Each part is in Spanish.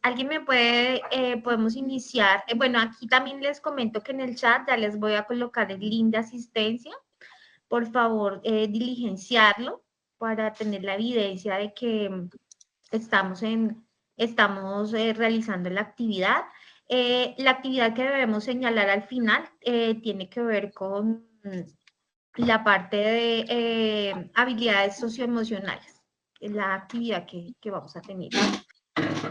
¿alguien me puede, podemos iniciar? Bueno, aquí también les comento que en el chat ya les voy a colocar el link de asistencia. Por favor, diligenciarlo para tener la evidencia de que estamos realizando la actividad que debemos señalar al final tiene que ver con la parte de habilidades socioemocionales, es la actividad que vamos a tener.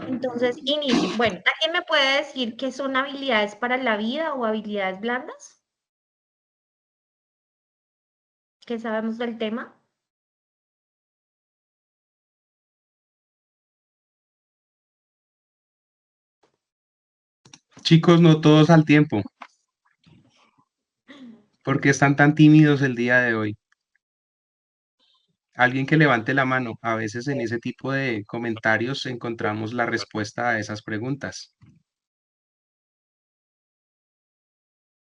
Entonces, inicio. Bueno, ¿alguien me puede decir qué son habilidades para la vida o habilidades blandas? ¿Qué sabemos del tema? Chicos, no todos al tiempo. ¿Por qué están tan tímidos el día de hoy? Alguien que levante la mano. A veces en ese tipo de comentarios encontramos la respuesta a esas preguntas.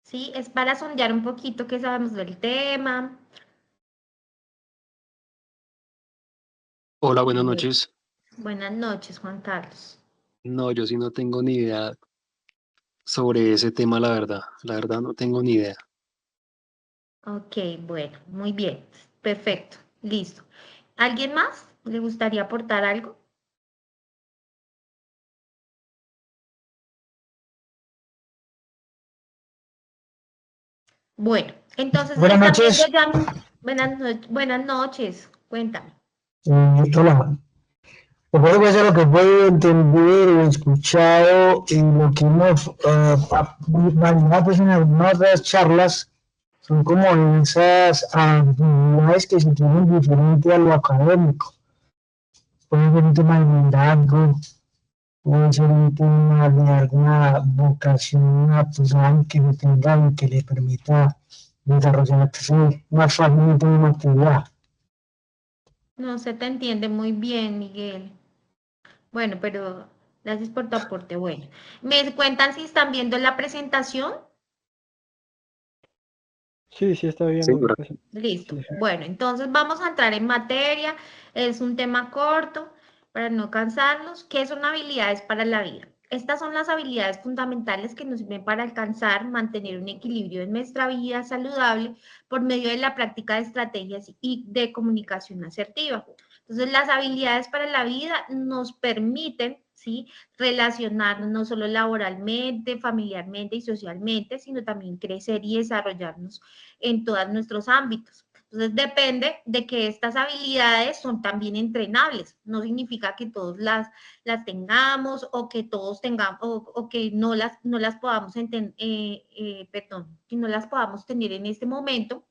Sí, es para sondear un poquito qué sabemos del tema. Hola, buenas Bueno, noches. buenas noches, Juan Carlos. No, yo sí no tengo ni idea sobre ese tema, la verdad. La verdad no tengo ni idea. Ok, bueno, muy bien, perfecto, listo. ¿Alguien más le gustaría aportar algo? Bueno, entonces Buenas están viendo noches. ya. Buenas noches, cuéntame. Hola. Recuerdo que eso es lo que puedo entender o escuchado en lo que hemos manejado pues, en algunas otras charlas, son como esas habilidades que se tienen diferente a lo académico. Puede ser un tema de liderazgo, puede ser un tema de alguna vocación natural que lo tenga y que le permita desarrollarse más fácilmente en una actividad. No se te entiende muy bien, Miguel. Bueno, pero gracias por tu aporte. Bueno, ¿me cuentan si están viendo la presentación? Sí, sí, está Sí, viendo la Listo. presentación. Bueno, entonces vamos a entrar en materia. Es un tema corto para no cansarnos. ¿Qué son habilidades para la vida? Estas son las habilidades fundamentales que nos sirven para alcanzar, mantener un equilibrio en nuestra vida saludable por medio de la práctica de estrategias y de comunicación asertiva. Entonces, las habilidades para la vida nos permiten, ¿sí?, relacionarnos no solo laboralmente, familiarmente y socialmente, sino también crecer y desarrollarnos en todos nuestros ámbitos. Entonces depende de que estas habilidades son también entrenables. No significa que todos las tengamos o que todos tengamos o que no las podamos que no las podamos tener en este momento,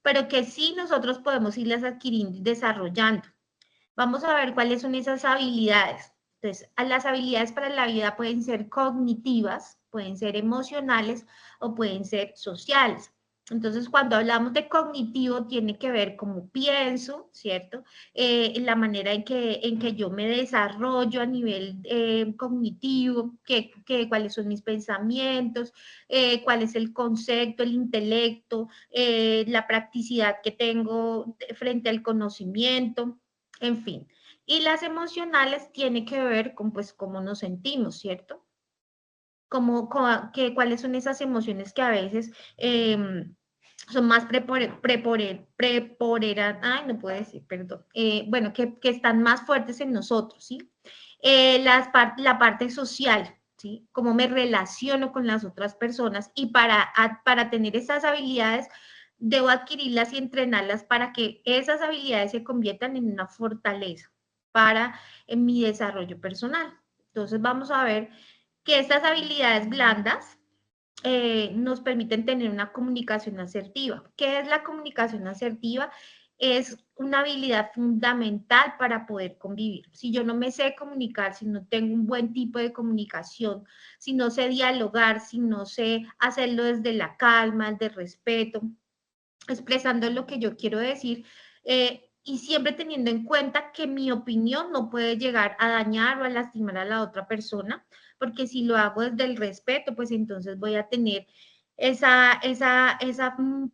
pero que sí nosotros podemos irlas adquiriendo y desarrollando. Vamos a ver cuáles son esas habilidades. Entonces, las habilidades para la vida pueden ser cognitivas, pueden ser emocionales o pueden ser sociales. Entonces, cuando hablamos de cognitivo, tiene que ver cómo pienso, ¿cierto? La manera en que yo me desarrollo a nivel cognitivo, cuáles son mis pensamientos, cuál es el concepto, el intelecto, la practicidad que tengo frente al conocimiento, en fin. Y las emocionales tienen que ver con, pues, cómo nos sentimos, ¿cierto? Cuáles son esas emociones que a veces son más ay, no puedo decir, perdón, bueno, que están más fuertes en nosotros, ¿sí? La parte social, ¿sí? Cómo me relaciono con las otras personas y para tener esas habilidades debo adquirirlas y entrenarlas para que esas habilidades se conviertan en una fortaleza para en mi desarrollo personal. Entonces vamos a ver que estas habilidades blandas nos permiten tener una comunicación asertiva. ¿Qué es la comunicación asertiva? Es una habilidad fundamental para poder convivir. Si yo no me sé comunicar, si no tengo un buen tipo de comunicación, si no sé dialogar, si no sé hacerlo desde la calma, desde el respeto, expresando lo que yo quiero decir, y siempre teniendo en cuenta que mi opinión no puede llegar a dañar o a lastimar a la otra persona, porque si lo hago desde el respeto, pues entonces voy a tener esa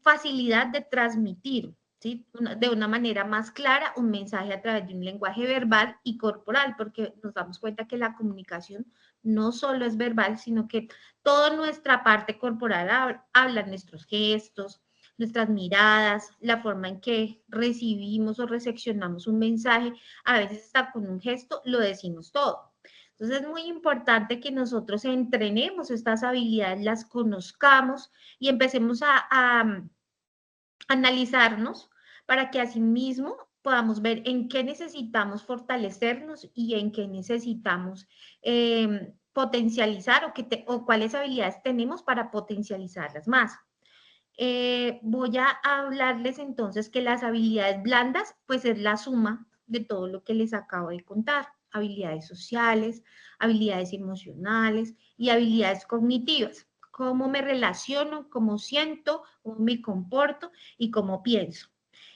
facilidad de transmitir, ¿sí? De una manera más clara un mensaje a través de un lenguaje verbal y corporal, porque nos damos cuenta que la comunicación no solo es verbal, sino que toda nuestra parte corporal habla, nuestros gestos, nuestras miradas, la forma en que recibimos o recepcionamos un mensaje, a veces hasta con un gesto lo decimos todo. Entonces es muy importante que nosotros entrenemos estas habilidades, las conozcamos y empecemos a analizarnos para que asimismo podamos ver en qué necesitamos fortalecernos y en qué necesitamos potencializar o cuáles habilidades tenemos para potencializarlas más. Voy a hablarles entonces que las habilidades blandas, pues es la suma de todo lo que les acabo de contar. Habilidades sociales, habilidades emocionales y habilidades cognitivas. Cómo me relaciono, cómo siento, cómo me comporto y cómo pienso.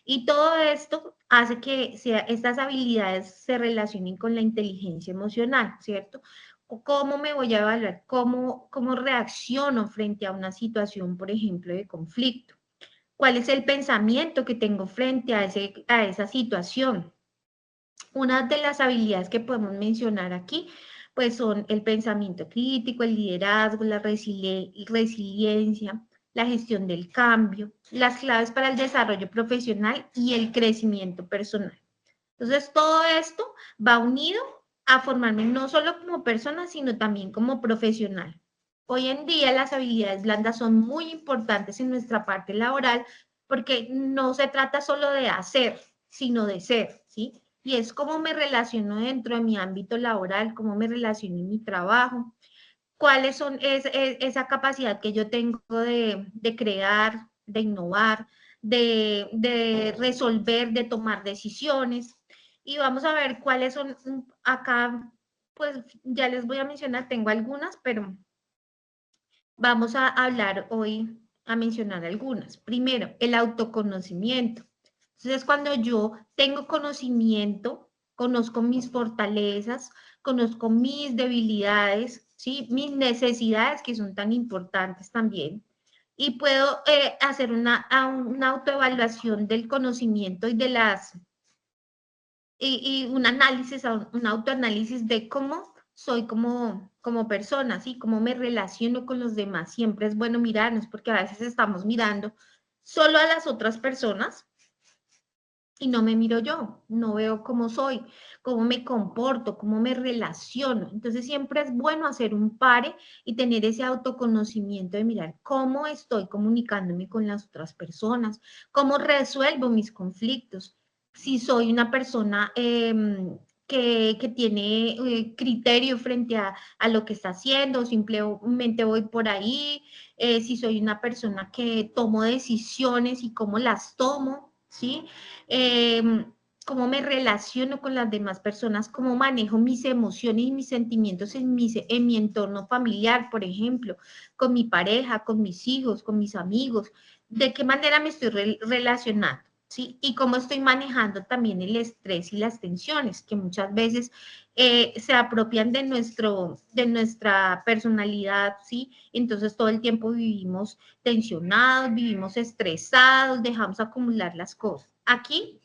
Y todo esto hace que estas habilidades se relacionen con la inteligencia emocional, ¿cierto? ¿Cómo me voy a evaluar? ¿Cómo reacciono frente a una situación, por ejemplo, de conflicto? ¿Cuál es el pensamiento que tengo frente a esa situación? Una de las habilidades que podemos mencionar aquí, pues son el pensamiento crítico, el liderazgo, la resiliencia, la gestión del cambio, las claves para el desarrollo profesional y el crecimiento personal. Entonces, todo esto va unido a formarme no solo como persona, sino también como profesional. Hoy en día las habilidades blandas son muy importantes en nuestra parte laboral porque no se trata solo de hacer, sino de ser, ¿sí? Y es cómo me relaciono dentro de mi ámbito laboral, cómo me relaciono en mi trabajo, cuáles son esa capacidad que yo tengo de crear, de innovar, de resolver, de tomar decisiones. Y vamos a ver cuáles son acá, pues ya les voy a mencionar, tengo algunas, pero vamos a hablar hoy, a mencionar algunas. Primero, el autoconocimiento. Entonces, cuando yo tengo conocimiento, conozco mis fortalezas, conozco mis debilidades, ¿sí? Mis necesidades, que son tan importantes también, y puedo hacer una autoevaluación del conocimiento y de y un análisis, un autoanálisis de cómo soy como persona, ¿sí? Cómo me relaciono con los demás. Siempre es bueno mirarnos, porque a veces estamos mirando solo a las otras personas y no me miro yo, no veo cómo soy, cómo me comporto, cómo me relaciono. Entonces siempre es bueno hacer un pare y tener ese autoconocimiento de mirar cómo estoy comunicándome con las otras personas, cómo resuelvo mis conflictos, si soy una persona que tiene criterio frente a lo que está haciendo, simplemente voy por ahí, si soy una persona que tomo decisiones y cómo las tomo, ¿sí? Cómo me relaciono con las demás personas, cómo manejo mis emociones y mis sentimientos en mi entorno familiar, por ejemplo, con mi pareja, con mis hijos, con mis amigos, de qué manera me estoy relacionando, ¿sí? Y cómo estoy manejando también el estrés y las tensiones, que muchas veces se apropian de nuestra personalidad, ¿sí? Entonces todo el tiempo vivimos tensionados, vivimos estresados, dejamos acumular las cosas. Aquí,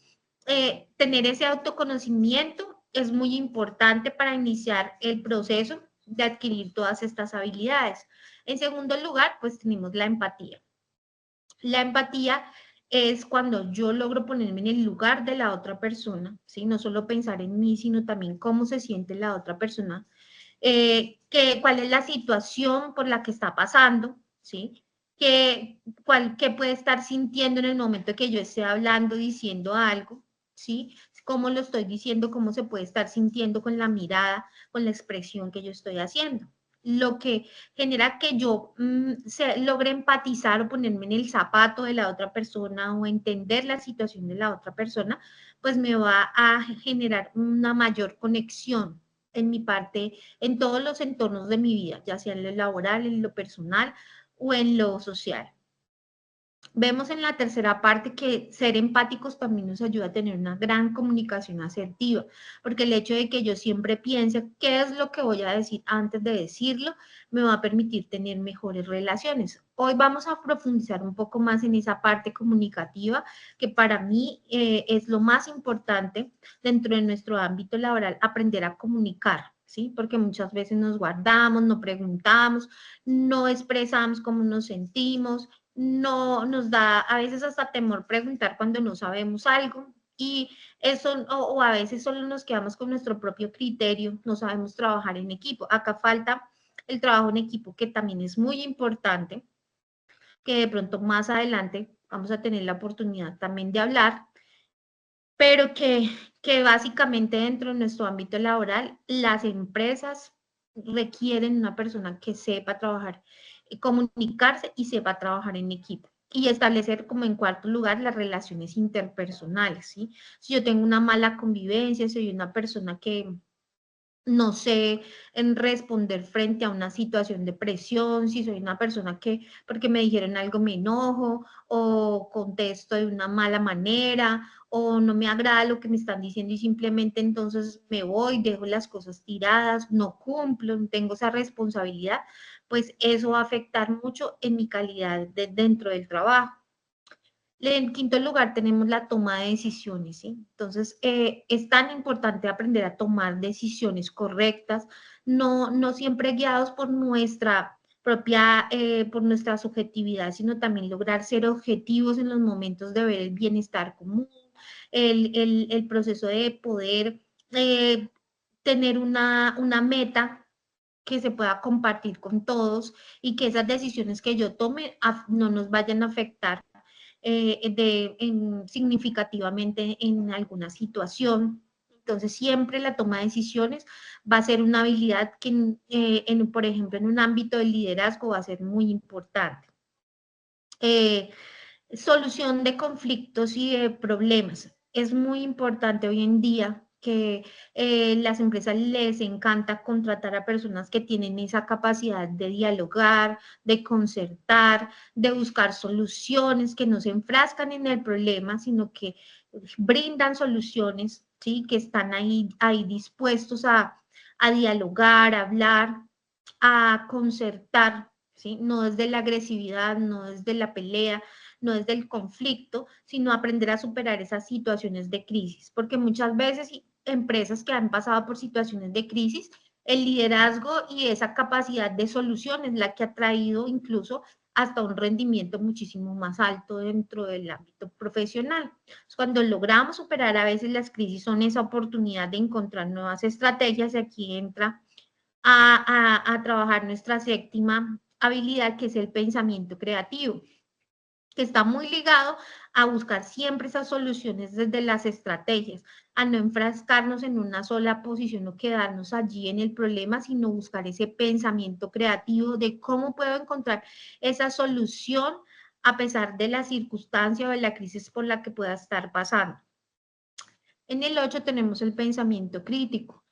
tener ese autoconocimiento es muy importante para iniciar el proceso de adquirir todas estas habilidades. En segundo lugar, pues tenemos la empatía. La empatía es cuando yo logro ponerme en el lugar de la otra persona, ¿sí? No solo pensar en mí, sino también cómo se siente la otra persona, cuál es la situación por la que está pasando, ¿sí? Qué puede estar sintiendo en el momento que yo esté hablando, diciendo algo, ¿sí? Cómo lo estoy diciendo, cómo se puede estar sintiendo con la mirada, con la expresión que yo estoy haciendo. Lo que genera que yo logre empatizar o ponerme en el zapato de la otra persona o entender la situación de la otra persona, pues me va a generar una mayor conexión en mi parte, en todos los entornos de mi vida, ya sea en lo laboral, en lo personal o en lo social. Vemos en la tercera parte que ser empáticos también nos ayuda a tener una gran comunicación asertiva, porque el hecho de que yo siempre piense qué es lo que voy a decir antes de decirlo, me va a permitir tener mejores relaciones. Hoy vamos a profundizar un poco más en esa parte comunicativa, que para mí es lo más importante dentro de nuestro ámbito laboral, aprender a comunicar, ¿sí? Porque muchas veces nos guardamos, no preguntamos, no expresamos cómo nos sentimos, no nos da a veces hasta temor preguntar cuando no sabemos algo. Y eso, o a veces solo nos quedamos con nuestro propio criterio, no sabemos trabajar en equipo. Acá falta el trabajo en equipo, que también es muy importante, que de pronto más adelante vamos a tener la oportunidad también de hablar, pero que básicamente dentro de nuestro ámbito laboral, las empresas requieren una persona que sepa trabajar, comunicarse y sepa trabajar en equipo. Y establecer como en cuarto lugar las relaciones interpersonales, ¿sí? Si yo tengo una mala convivencia, si soy una persona que no sé en responder frente a una situación de presión, si soy una persona que porque me dijeron algo me enojo o contesto de una mala manera o no me agrada lo que me están diciendo y simplemente entonces me voy, dejo las cosas tiradas, no cumplo, no tengo esa responsabilidad, pues eso va a afectar mucho en mi calidad dentro del trabajo. En quinto lugar tenemos la toma de decisiones, ¿sí? Entonces, es tan importante aprender a tomar decisiones correctas, no siempre guiados por nuestra propia, por nuestra subjetividad, sino también lograr ser objetivos en los momentos de ver el bienestar común, el proceso de poder tener una meta que se pueda compartir con todos y que esas decisiones que yo tome no nos vayan a afectar significativamente en alguna situación. Entonces, siempre la toma de decisiones va a ser una habilidad que, por ejemplo, en un ámbito del liderazgo va a ser muy importante. Solución de conflictos y de problemas. Es muy importante hoy en día que las empresas les encanta contratar a personas que tienen esa capacidad de dialogar, de concertar, de buscar soluciones, que no se enfrascan en el problema, sino que brindan soluciones, ¿sí? Que están ahí dispuestos a dialogar, a hablar, a concertar, ¿sí? No desde la agresividad, no desde la pelea, no desde el conflicto, sino aprender a superar esas situaciones de crisis, porque muchas veces empresas que han pasado por situaciones de crisis, el liderazgo y esa capacidad de solución es la que ha traído incluso hasta un rendimiento muchísimo más alto dentro del ámbito profesional. Cuando logramos superar a veces las crisis son esa oportunidad de encontrar nuevas estrategias y aquí entra a trabajar nuestra séptima habilidad, que es el pensamiento creativo, que está muy ligado a buscar siempre esas soluciones desde las estrategias, a no enfrascarnos en una sola posición o quedarnos allí en el problema, sino buscar ese pensamiento creativo de cómo puedo encontrar esa solución a pesar de la circunstancia o de la crisis por la que pueda estar pasando. En el 8 tenemos el pensamiento crítico.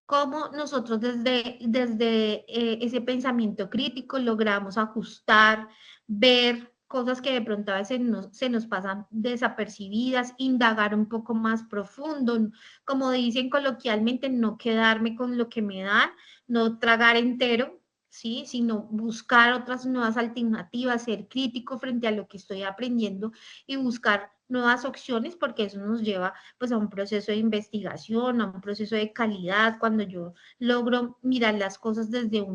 Cómo nosotros desde ese pensamiento crítico logramos ajustar, ver cosas que de pronto a veces se nos pasan desapercibidas, indagar un poco más profundo, como dicen coloquialmente, no quedarme con lo que me dan, no tragar entero, ¿sí? Sino buscar otras nuevas alternativas, ser crítico frente a lo que estoy aprendiendo y buscar nuevas opciones, porque eso nos lleva pues a un proceso de investigación, a un proceso de calidad, cuando yo logro mirar las cosas desde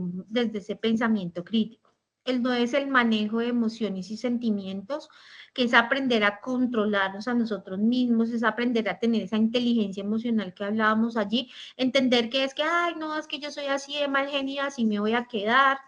ese pensamiento crítico. El 9 es el manejo de emociones y sentimientos, que es aprender a controlarnos a nosotros mismos, es aprender a tener esa inteligencia emocional que hablábamos allí, entender que es que, ay, no, es que yo soy así de mal genio, así me voy a quedar,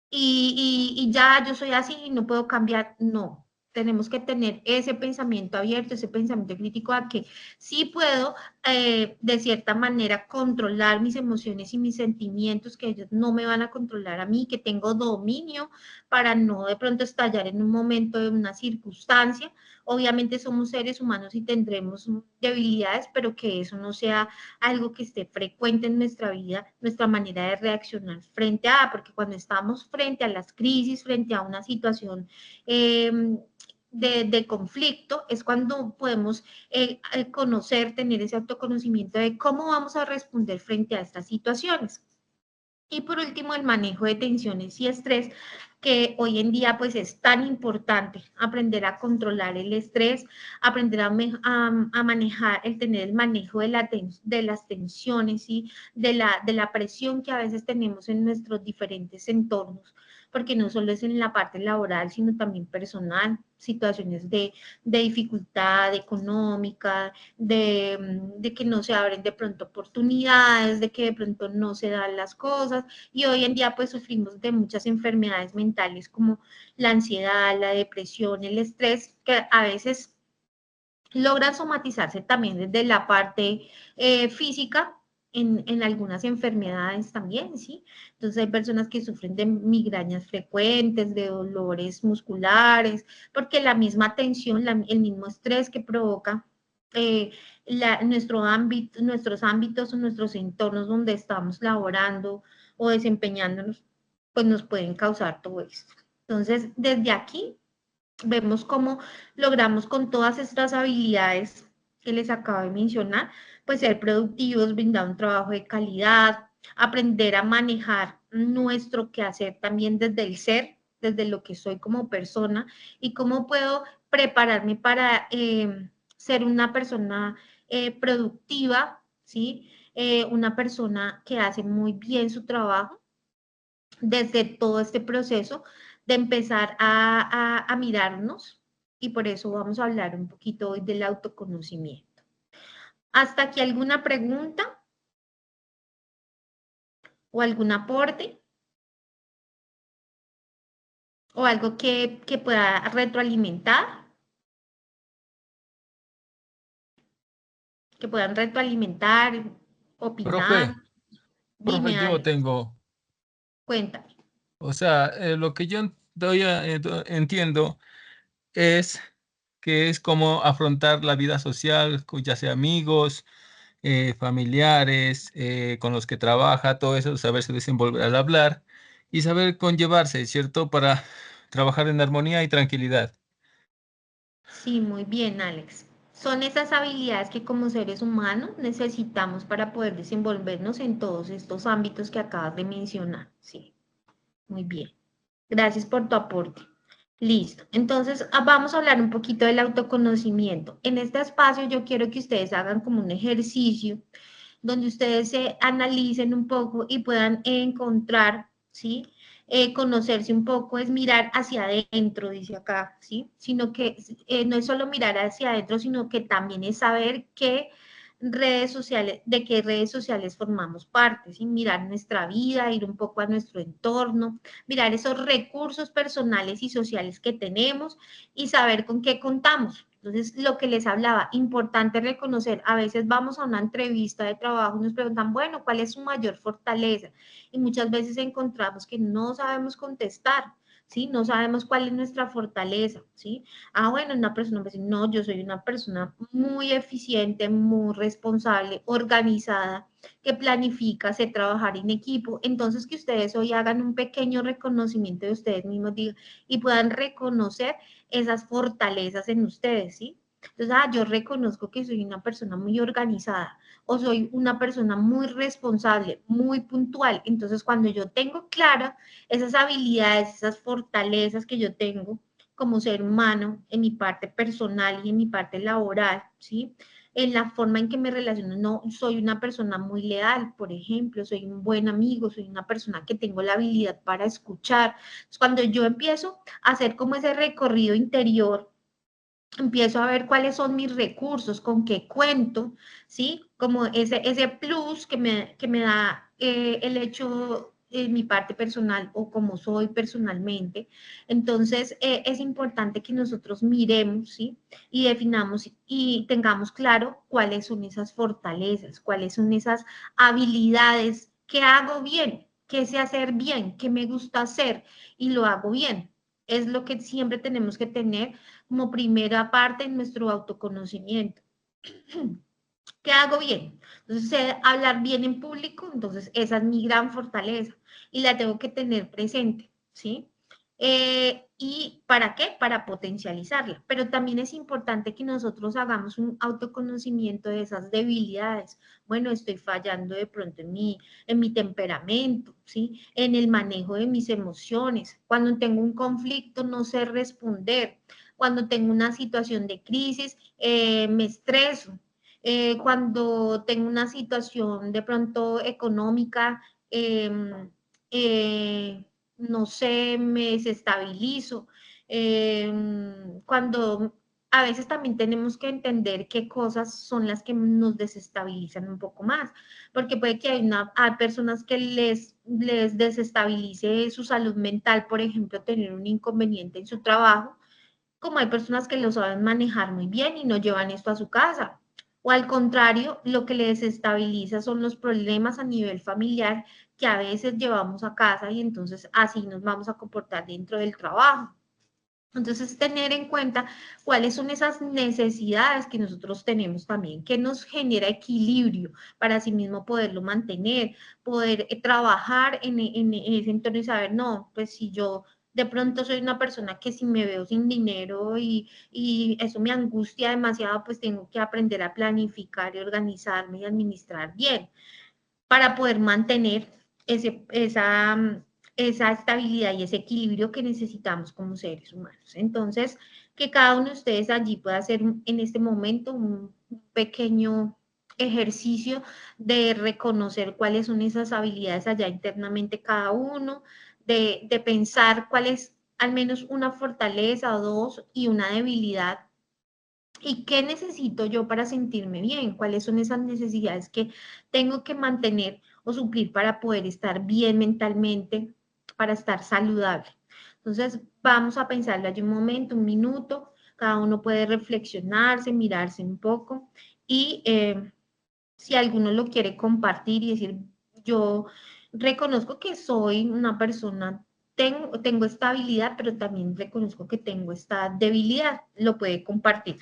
y ya yo soy así y no puedo cambiar. No, tenemos que tener ese pensamiento abierto, ese pensamiento crítico a que sí puedo de cierta manera controlar mis emociones y mis sentimientos, que ellos no me van a controlar a mí, que tengo dominio para no de pronto estallar en un momento de una circunstancia. Obviamente somos seres humanos y tendremos debilidades, pero que eso no sea algo que esté frecuente en nuestra vida, nuestra manera de reaccionar frente a, porque cuando estamos frente a las crisis, frente a una situación de conflicto, es cuando podemos conocer, tener ese autoconocimiento de cómo vamos a responder frente a estas situaciones. Y por último, el manejo de tensiones y estrés, que hoy en día pues es tan importante aprender a controlar el estrés, aprender a manejar, tener el manejo de las tensiones y de la presión que a veces tenemos en nuestros diferentes entornos, porque no solo es en la parte laboral, sino también personal, situaciones de dificultad económica, de que no se abren de pronto oportunidades, de que de pronto no se dan las cosas, y hoy en día pues sufrimos de muchas enfermedades mentales como la ansiedad, la depresión, el estrés, que a veces logran somatizarse también desde la parte física, en algunas enfermedades también, ¿sí? Entonces hay personas que sufren de migrañas frecuentes, de dolores musculares, porque la misma tensión, el mismo estrés que provoca nuestros ámbitos o nuestros entornos donde estamos laborando o desempeñándonos, pues nos pueden causar todo esto. Entonces, desde aquí vemos cómo logramos con todas estas habilidades que les acabo de mencionar, pues ser productivos, brindar un trabajo de calidad, aprender a manejar nuestro quehacer también desde el ser, desde lo que soy como persona y cómo puedo prepararme para ser una persona productiva, ¿sí? Una persona que hace muy bien su trabajo desde todo este proceso de empezar a mirarnos, y por eso vamos a hablar un poquito hoy del autoconocimiento. ¿Hasta aquí alguna pregunta o algún aporte? ¿O algo que pueda retroalimentar? Que puedan retroalimentar, opinar. Profe, Dime, yo Alex, tengo, cuéntame. o sea, lo que yo entiendo es que es como afrontar la vida social, ya sea amigos, familiares, con los que trabaja, todo eso, saberse desenvolver al hablar y saber conllevarse, ¿cierto? Para trabajar en armonía y tranquilidad. Sí, muy bien, Alex. Son esas habilidades que como seres humanos necesitamos para poder desenvolvernos en todos estos ámbitos que acabas de mencionar. Sí, muy bien. Gracias por tu aporte. Listo. Entonces, vamos a hablar un poquito del autoconocimiento. En este espacio yo quiero que ustedes hagan como un ejercicio donde ustedes se analicen un poco y puedan encontrar, ¿sí? Conocerse un poco es mirar hacia adentro, dice acá, ¿sí? Sino que no es solo mirar hacia adentro, sino que también es saber qué redes sociales, de qué redes sociales formamos parte, ¿sí? Mirar nuestra vida, ir un poco a nuestro entorno, mirar esos recursos personales y sociales que tenemos y saber con qué contamos. Entonces, lo que les hablaba, importante reconocer, a veces vamos a una entrevista de trabajo y nos preguntan, bueno, ¿cuál es su mayor fortaleza? Y muchas veces encontramos que no sabemos contestar, ¿sí? No sabemos cuál es nuestra fortaleza, ¿sí? Bueno, una persona me dice, no, yo soy una persona muy eficiente, muy responsable, organizada, que planifica, sé trabajar en equipo. Entonces, que ustedes hoy hagan un pequeño reconocimiento de ustedes mismos y puedan reconocer esas fortalezas en ustedes, ¿sí? Entonces, yo reconozco que soy una persona muy organizada o soy una persona muy responsable, muy puntual. Entonces, cuando yo tengo claras esas habilidades, esas fortalezas que yo tengo como ser humano en mi parte personal y en mi parte laboral, ¿sí? En la forma en que me relaciono, no soy una persona muy leal, por ejemplo, soy un buen amigo, soy una persona que tengo la habilidad para escuchar. Entonces, cuando yo empiezo a hacer como ese recorrido interior, empiezo a ver cuáles son mis recursos, con qué cuento, ¿sí? Como ese plus que me da el hecho en mi parte personal o como soy personalmente. Entonces, es importante que nosotros miremos, ¿sí? Y definamos y tengamos claro cuáles son esas fortalezas, cuáles son esas habilidades que hago bien, que sé hacer bien, que me gusta hacer y lo hago bien. Es lo que siempre tenemos que tener como primera parte en nuestro autoconocimiento. ¿Qué hago bien? Entonces, sé hablar bien en público, entonces esa es mi gran fortaleza y la tengo que tener presente, ¿sí? ¿Y para qué? Para potencializarla. Pero también es importante que nosotros hagamos un autoconocimiento de esas debilidades. Bueno, estoy fallando de pronto en mi temperamento, ¿sí? En el manejo de mis emociones. Cuando tengo un conflicto no sé responder. Cuando tengo una situación de crisis me estreso. Cuando tengo una situación de pronto económica, no sé, me desestabilizo. Cuando a veces también tenemos que entender qué cosas son las que nos desestabilizan un poco más, porque puede que hay personas que les desestabilice su salud mental, por ejemplo, tener un inconveniente en su trabajo, como hay personas que lo saben manejar muy bien y no llevan esto a su casa. O al contrario, lo que les desestabiliza son los problemas a nivel familiar que a veces llevamos a casa y entonces así nos vamos a comportar dentro del trabajo. Entonces, tener en cuenta cuáles son esas necesidades que nosotros tenemos también, que nos genera equilibrio para así mismo poderlo mantener, poder trabajar en ese entorno y saber, no, pues si yo de pronto soy una persona que si me veo sin dinero y eso me angustia demasiado, pues tengo que aprender a planificar y organizarme y administrar bien para poder mantener esa estabilidad y ese equilibrio que necesitamos como seres humanos. Entonces, que cada uno de ustedes allí pueda hacer en este momento un pequeño ejercicio de reconocer cuáles son esas habilidades allá internamente cada uno, de pensar cuál es al menos una fortaleza o dos y una debilidad. ¿Y qué necesito yo para sentirme bien? ¿Cuáles son esas necesidades que tengo que mantener o suplir para poder estar bien mentalmente, para estar saludable? Entonces, vamos a pensarlo allí un momento, un minuto. Cada uno puede reflexionarse, mirarse un poco y si alguno lo quiere compartir y decir, yo reconozco que soy una persona, tengo esta habilidad, pero también reconozco que tengo esta debilidad, lo puede compartir.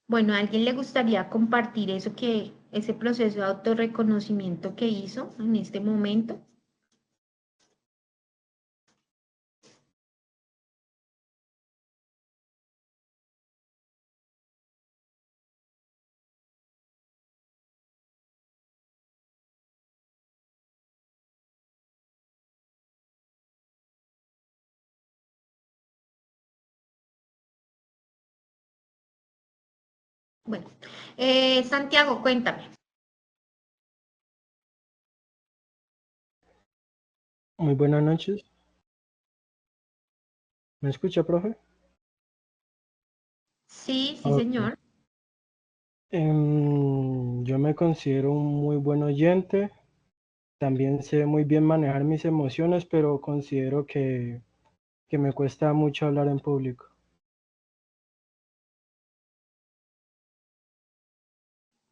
Bueno, ¿a alguien le gustaría compartir ese proceso de autorreconocimiento que hizo en este momento? Bueno, Santiago, cuéntame. Muy buenas noches. ¿Me escucha, profe? Sí, sí, Ok. señor. Yo me considero un muy buen oyente. También sé muy bien manejar mis emociones, pero considero que me cuesta mucho hablar en público.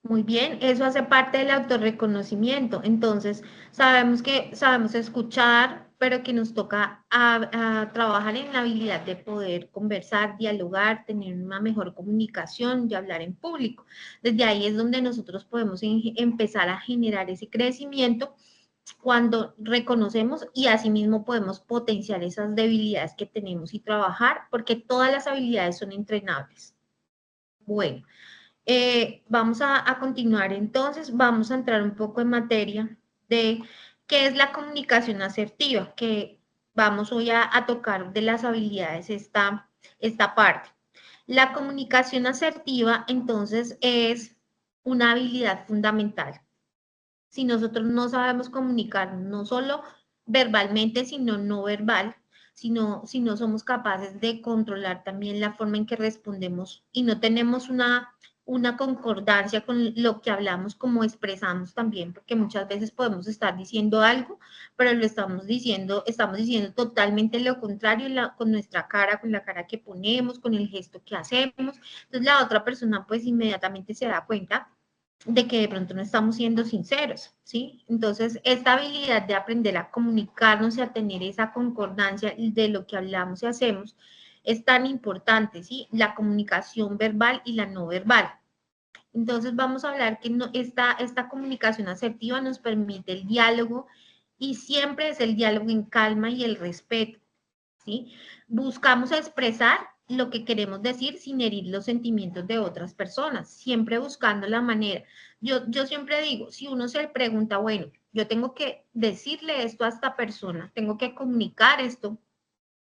Muy bien, eso hace parte del autorreconocimiento. Entonces, sabemos escuchar, pero que nos toca a trabajar en la habilidad de poder conversar, dialogar, tener una mejor comunicación y hablar en público. Desde ahí es donde nosotros podemos empezar a generar ese crecimiento cuando reconocemos y asimismo podemos potenciar esas debilidades que tenemos y trabajar, porque todas las habilidades son entrenables. Bueno. Vamos a continuar entonces, vamos a entrar un poco en materia de qué es la comunicación asertiva, que vamos hoy a tocar de las habilidades esta parte. La comunicación asertiva entonces es una habilidad fundamental. Si nosotros no sabemos comunicar, no solo verbalmente, sino no verbal, si no somos capaces de controlar también la forma en que respondemos y no tenemos una concordancia con lo que hablamos, como expresamos también, porque muchas veces podemos estar diciendo algo, pero lo estamos diciendo totalmente lo contrario con nuestra cara, con la cara que ponemos, con el gesto que hacemos. Entonces la otra persona pues inmediatamente se da cuenta de que de pronto no estamos siendo sinceros, ¿sí? Entonces, esta habilidad de aprender a comunicarnos y a tener esa concordancia de lo que hablamos y hacemos es tan importante, ¿sí? La comunicación verbal y la no verbal. Entonces vamos a hablar que esta comunicación asertiva nos permite el diálogo y siempre es el diálogo en calma y el respeto, ¿sí? Buscamos expresar lo que queremos decir sin herir los sentimientos de otras personas, siempre buscando la manera. Yo siempre digo, si uno se le pregunta, bueno, yo tengo que decirle esto a esta persona, tengo que comunicar esto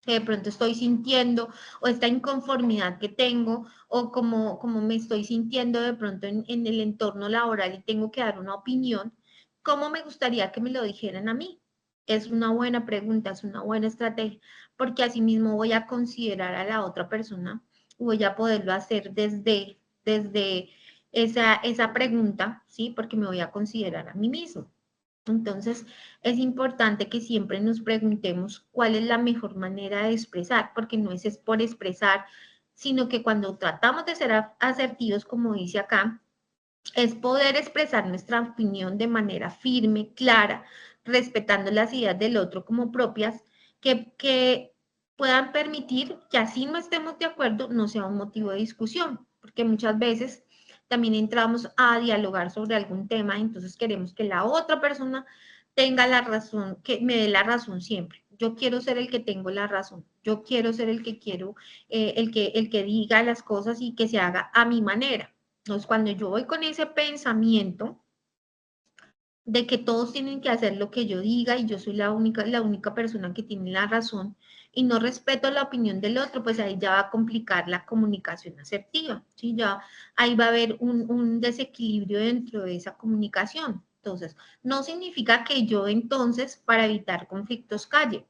que de pronto estoy sintiendo, o esta inconformidad que tengo, o como me estoy sintiendo de pronto en el entorno laboral y tengo que dar una opinión, ¿cómo me gustaría que me lo dijeran a mí? Es una buena pregunta, es una buena estrategia, porque así mismo voy a considerar a la otra persona, voy a poderlo hacer desde esa pregunta, ¿sí? Porque me voy a considerar a mí mismo. Entonces, es importante que siempre nos preguntemos cuál es la mejor manera de expresar, porque no es por expresar, sino que cuando tratamos de ser asertivos, como dice acá, es poder expresar nuestra opinión de manera firme, clara, respetando las ideas del otro como propias, que puedan permitir que así no estemos de acuerdo, no sea un motivo de discusión, porque muchas veces también entramos a dialogar sobre algún tema, entonces queremos que la otra persona tenga la razón, que me dé la razón siempre. Yo quiero ser el que tengo la razón, yo quiero ser el que quiero, el que diga las cosas y que se haga a mi manera. Entonces, cuando yo voy con ese pensamiento de que todos tienen que hacer lo que yo diga y yo soy la única persona que tiene la razón y no respeto la opinión del otro, pues ahí ya va a complicar la comunicación asertiva, ¿sí? Ya ahí va a haber un desequilibrio dentro de esa comunicación. Entonces, no significa que yo entonces, para evitar conflictos, calle,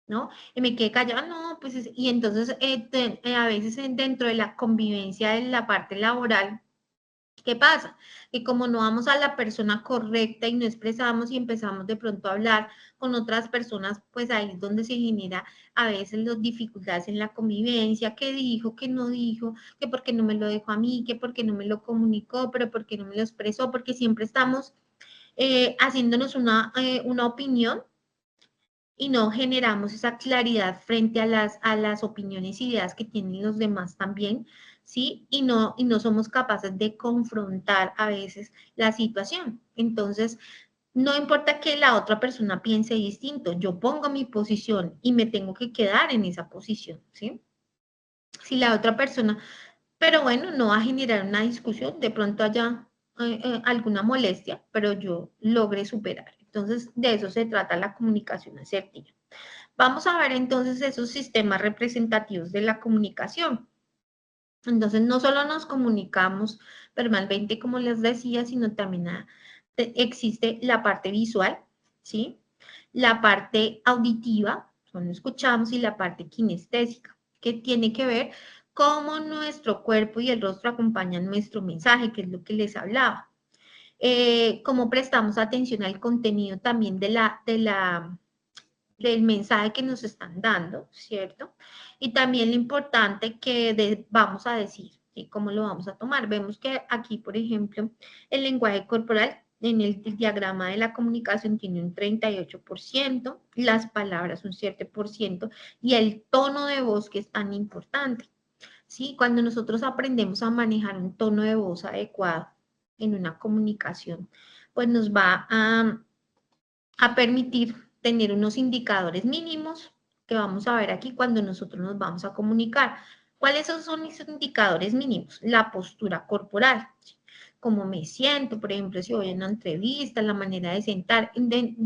¿no? Y me quedé callada, no, pues, y entonces a veces dentro de la convivencia de la parte laboral, ¿qué pasa? Que como no vamos a la persona correcta y no expresamos y empezamos de pronto a hablar con otras personas, pues ahí es donde se genera a veces las dificultades en la convivencia, qué dijo, qué no dijo, que por qué no me lo dejó a mí, que por qué no me lo comunicó, pero por qué no me lo expresó, porque siempre estamos haciéndonos una opinión y no generamos esa claridad frente a las opiniones y ideas que tienen los demás también, ¿sí? Y no somos capaces de confrontar a veces la situación. Entonces, no importa que la otra persona piense distinto, yo pongo mi posición y me tengo que quedar en esa posición, ¿sí? Si la otra persona, pero bueno, no va a generar una discusión, de pronto haya alguna molestia, pero yo logré superar. Entonces, de eso se trata la comunicación asertiva. Vamos a ver entonces esos sistemas representativos de la comunicación. Entonces, no solo nos comunicamos verbalmente, como les decía, sino también existe la parte visual, ¿sí? La parte auditiva, cuando escuchamos, y la parte kinestésica, que tiene que ver cómo nuestro cuerpo y el rostro acompañan nuestro mensaje, que es lo que les hablaba. Cómo prestamos atención al contenido también del mensaje que nos están dando, ¿cierto? Y también lo importante que vamos a decir, ¿sí? ¿Cómo lo vamos a tomar? Vemos que aquí, por ejemplo, el lenguaje corporal en el diagrama de la comunicación tiene un 38%, las palabras un 7% y el tono de voz que es tan importante, ¿sí? Cuando nosotros aprendemos a manejar un tono de voz adecuado en una comunicación, pues nos va a permitir tener unos indicadores mínimos que vamos a ver aquí cuando nosotros nos vamos a comunicar. ¿Cuáles son esos indicadores mínimos? La postura corporal, cómo me siento, por ejemplo, si voy a una entrevista, la manera de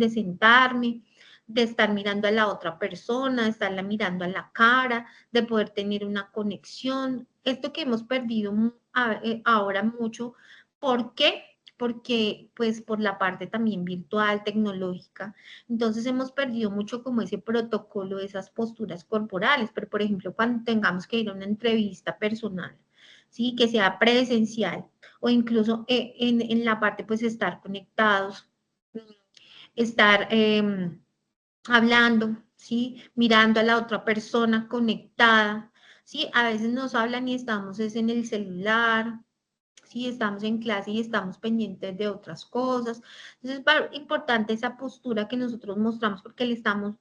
sentarme, de estar mirando a la otra persona, de estarla mirando a la cara, de poder tener una conexión. Esto que hemos perdido ahora mucho, ¿por qué? Porque pues por la parte también virtual, tecnológica, entonces hemos perdido mucho como ese protocolo, esas posturas corporales, pero por ejemplo cuando tengamos que ir a una entrevista personal, ¿sí? Que sea presencial o incluso en la parte pues estar conectados, estar hablando, ¿sí? Mirando a la otra persona conectada, ¿sí? A veces nos hablan y estamos es en el celular, sí, estamos en clase y estamos pendientes de otras cosas. Entonces es importante esa postura que nosotros mostramos porque le estamos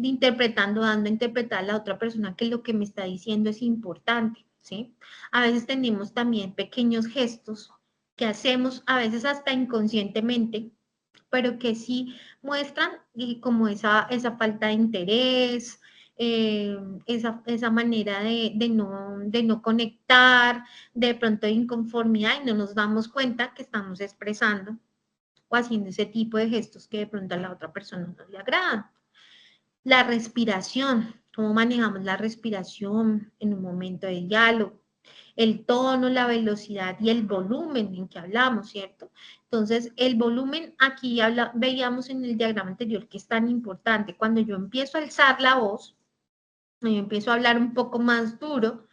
interpretando, dando a interpretar a la otra persona que lo que me está diciendo es importante, ¿sí? A veces tenemos también pequeños gestos que hacemos, a veces hasta inconscientemente, pero que sí muestran como esa falta de interés, esa manera de no conectar, de pronto de inconformidad, y no nos damos cuenta que estamos expresando o haciendo ese tipo de gestos que de pronto a la otra persona no le agradan. La respiración, cómo manejamos la respiración en un momento de diálogo, el tono, la velocidad y el volumen en que hablamos, ¿cierto? Entonces, el volumen aquí veíamos en el diagrama anterior que es tan importante. Cuando yo empiezo a alzar la voz, yo empiezo a hablar un poco más duro,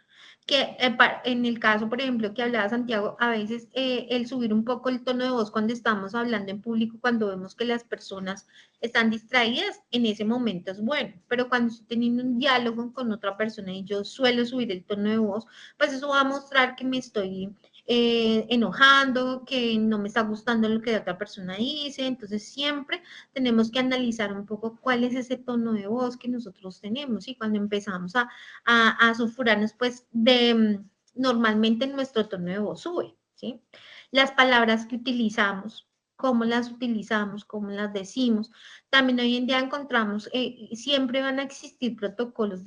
que en el caso, por ejemplo, que hablaba Santiago, a veces el subir un poco el tono de voz cuando estamos hablando en público, cuando vemos que las personas están distraídas, en ese momento es bueno, pero cuando estoy teniendo un diálogo con otra persona y yo suelo subir el tono de voz, pues eso va a mostrar que me estoy enojando, que no me está gustando lo que la otra persona dice, entonces siempre tenemos que analizar un poco cuál es ese tono de voz que nosotros tenemos, y cuando empezamos a sulfurarnos, pues normalmente nuestro tono de voz sube, ¿sí? Las palabras que utilizamos, cómo las decimos. También hoy en día encontramos, siempre van a existir protocolos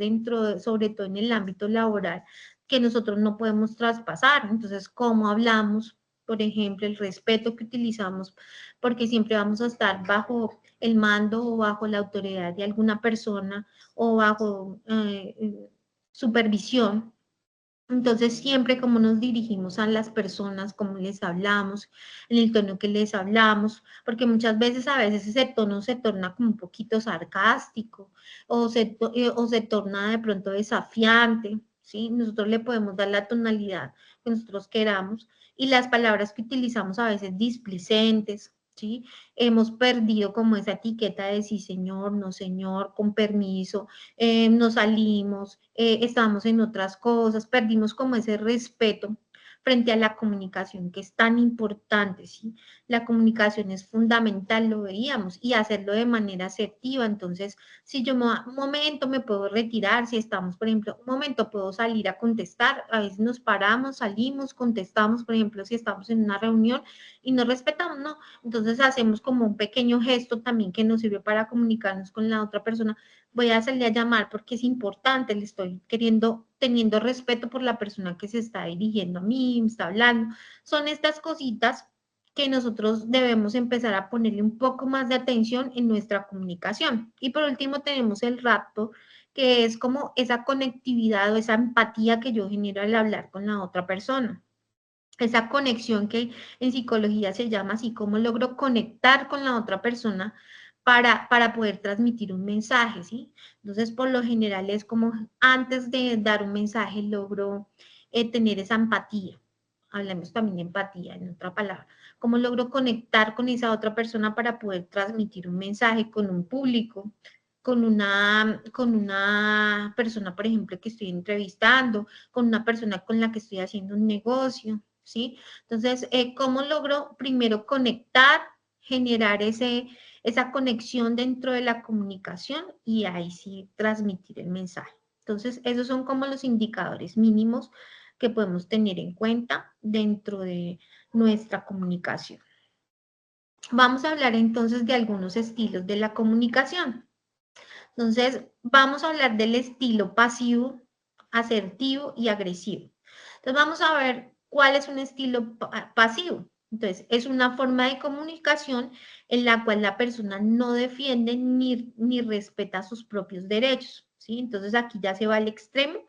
sobre todo en el ámbito laboral, que nosotros no podemos traspasar. Entonces, cómo hablamos, por ejemplo, el respeto que utilizamos, porque siempre vamos a estar bajo el mando o bajo la autoridad de alguna persona o bajo supervisión. Entonces, siempre como nos dirigimos a las personas, cómo les hablamos, en el tono que les hablamos, porque muchas veces, ese tono se torna como un poquito sarcástico o se torna de pronto desafiante, ¿sí? Nosotros le podemos dar la tonalidad que nosotros queramos, y las palabras que utilizamos a veces displicentes, ¿sí? Hemos perdido como esa etiqueta de sí señor, no señor, con permiso, nos salimos, estamos en otras cosas, perdimos como ese respeto frente a la comunicación, que es tan importante, ¿sí? La comunicación es fundamental, lo veíamos, y hacerlo de manera asertiva. Entonces, si yo un momento me puedo retirar, si estamos, por ejemplo, un momento puedo salir a contestar, a veces nos paramos, salimos, contestamos, por ejemplo, si estamos en una reunión y no respetamos, no, entonces hacemos como un pequeño gesto también que nos sirve para comunicarnos con la otra persona. Voy a salir a llamar porque es importante, le estoy teniendo respeto por la persona que se está dirigiendo a mí, me está hablando. Son estas cositas que nosotros debemos empezar a ponerle un poco más de atención en nuestra comunicación. Y por último tenemos el rapto, que es como esa conectividad o esa empatía que yo genero al hablar con la otra persona. Esa conexión que en psicología se llama así, como logro conectar con la otra persona para poder transmitir un mensaje, ¿sí? Entonces, por lo general es como antes de dar un mensaje logro tener esa empatía. Hablamos también de empatía, en otra palabra. ¿Cómo logro conectar con esa otra persona para poder transmitir un mensaje con un público, con una persona, por ejemplo, que estoy entrevistando, con una persona con la que estoy haciendo un negocio, ¿sí? Entonces, ¿cómo logro primero conectar, generar esa conexión dentro de la comunicación y ahí sí transmitir el mensaje? Entonces, esos son como los indicadores mínimos que podemos tener en cuenta dentro de nuestra comunicación. Vamos a hablar entonces de algunos estilos de la comunicación. Entonces, vamos a hablar del estilo pasivo, asertivo y agresivo. Entonces, vamos a ver cuál es un estilo pasivo. Entonces, es una forma de comunicación en la cual la persona no defiende ni respeta sus propios derechos, ¿sí? Entonces, aquí ya se va al extremo,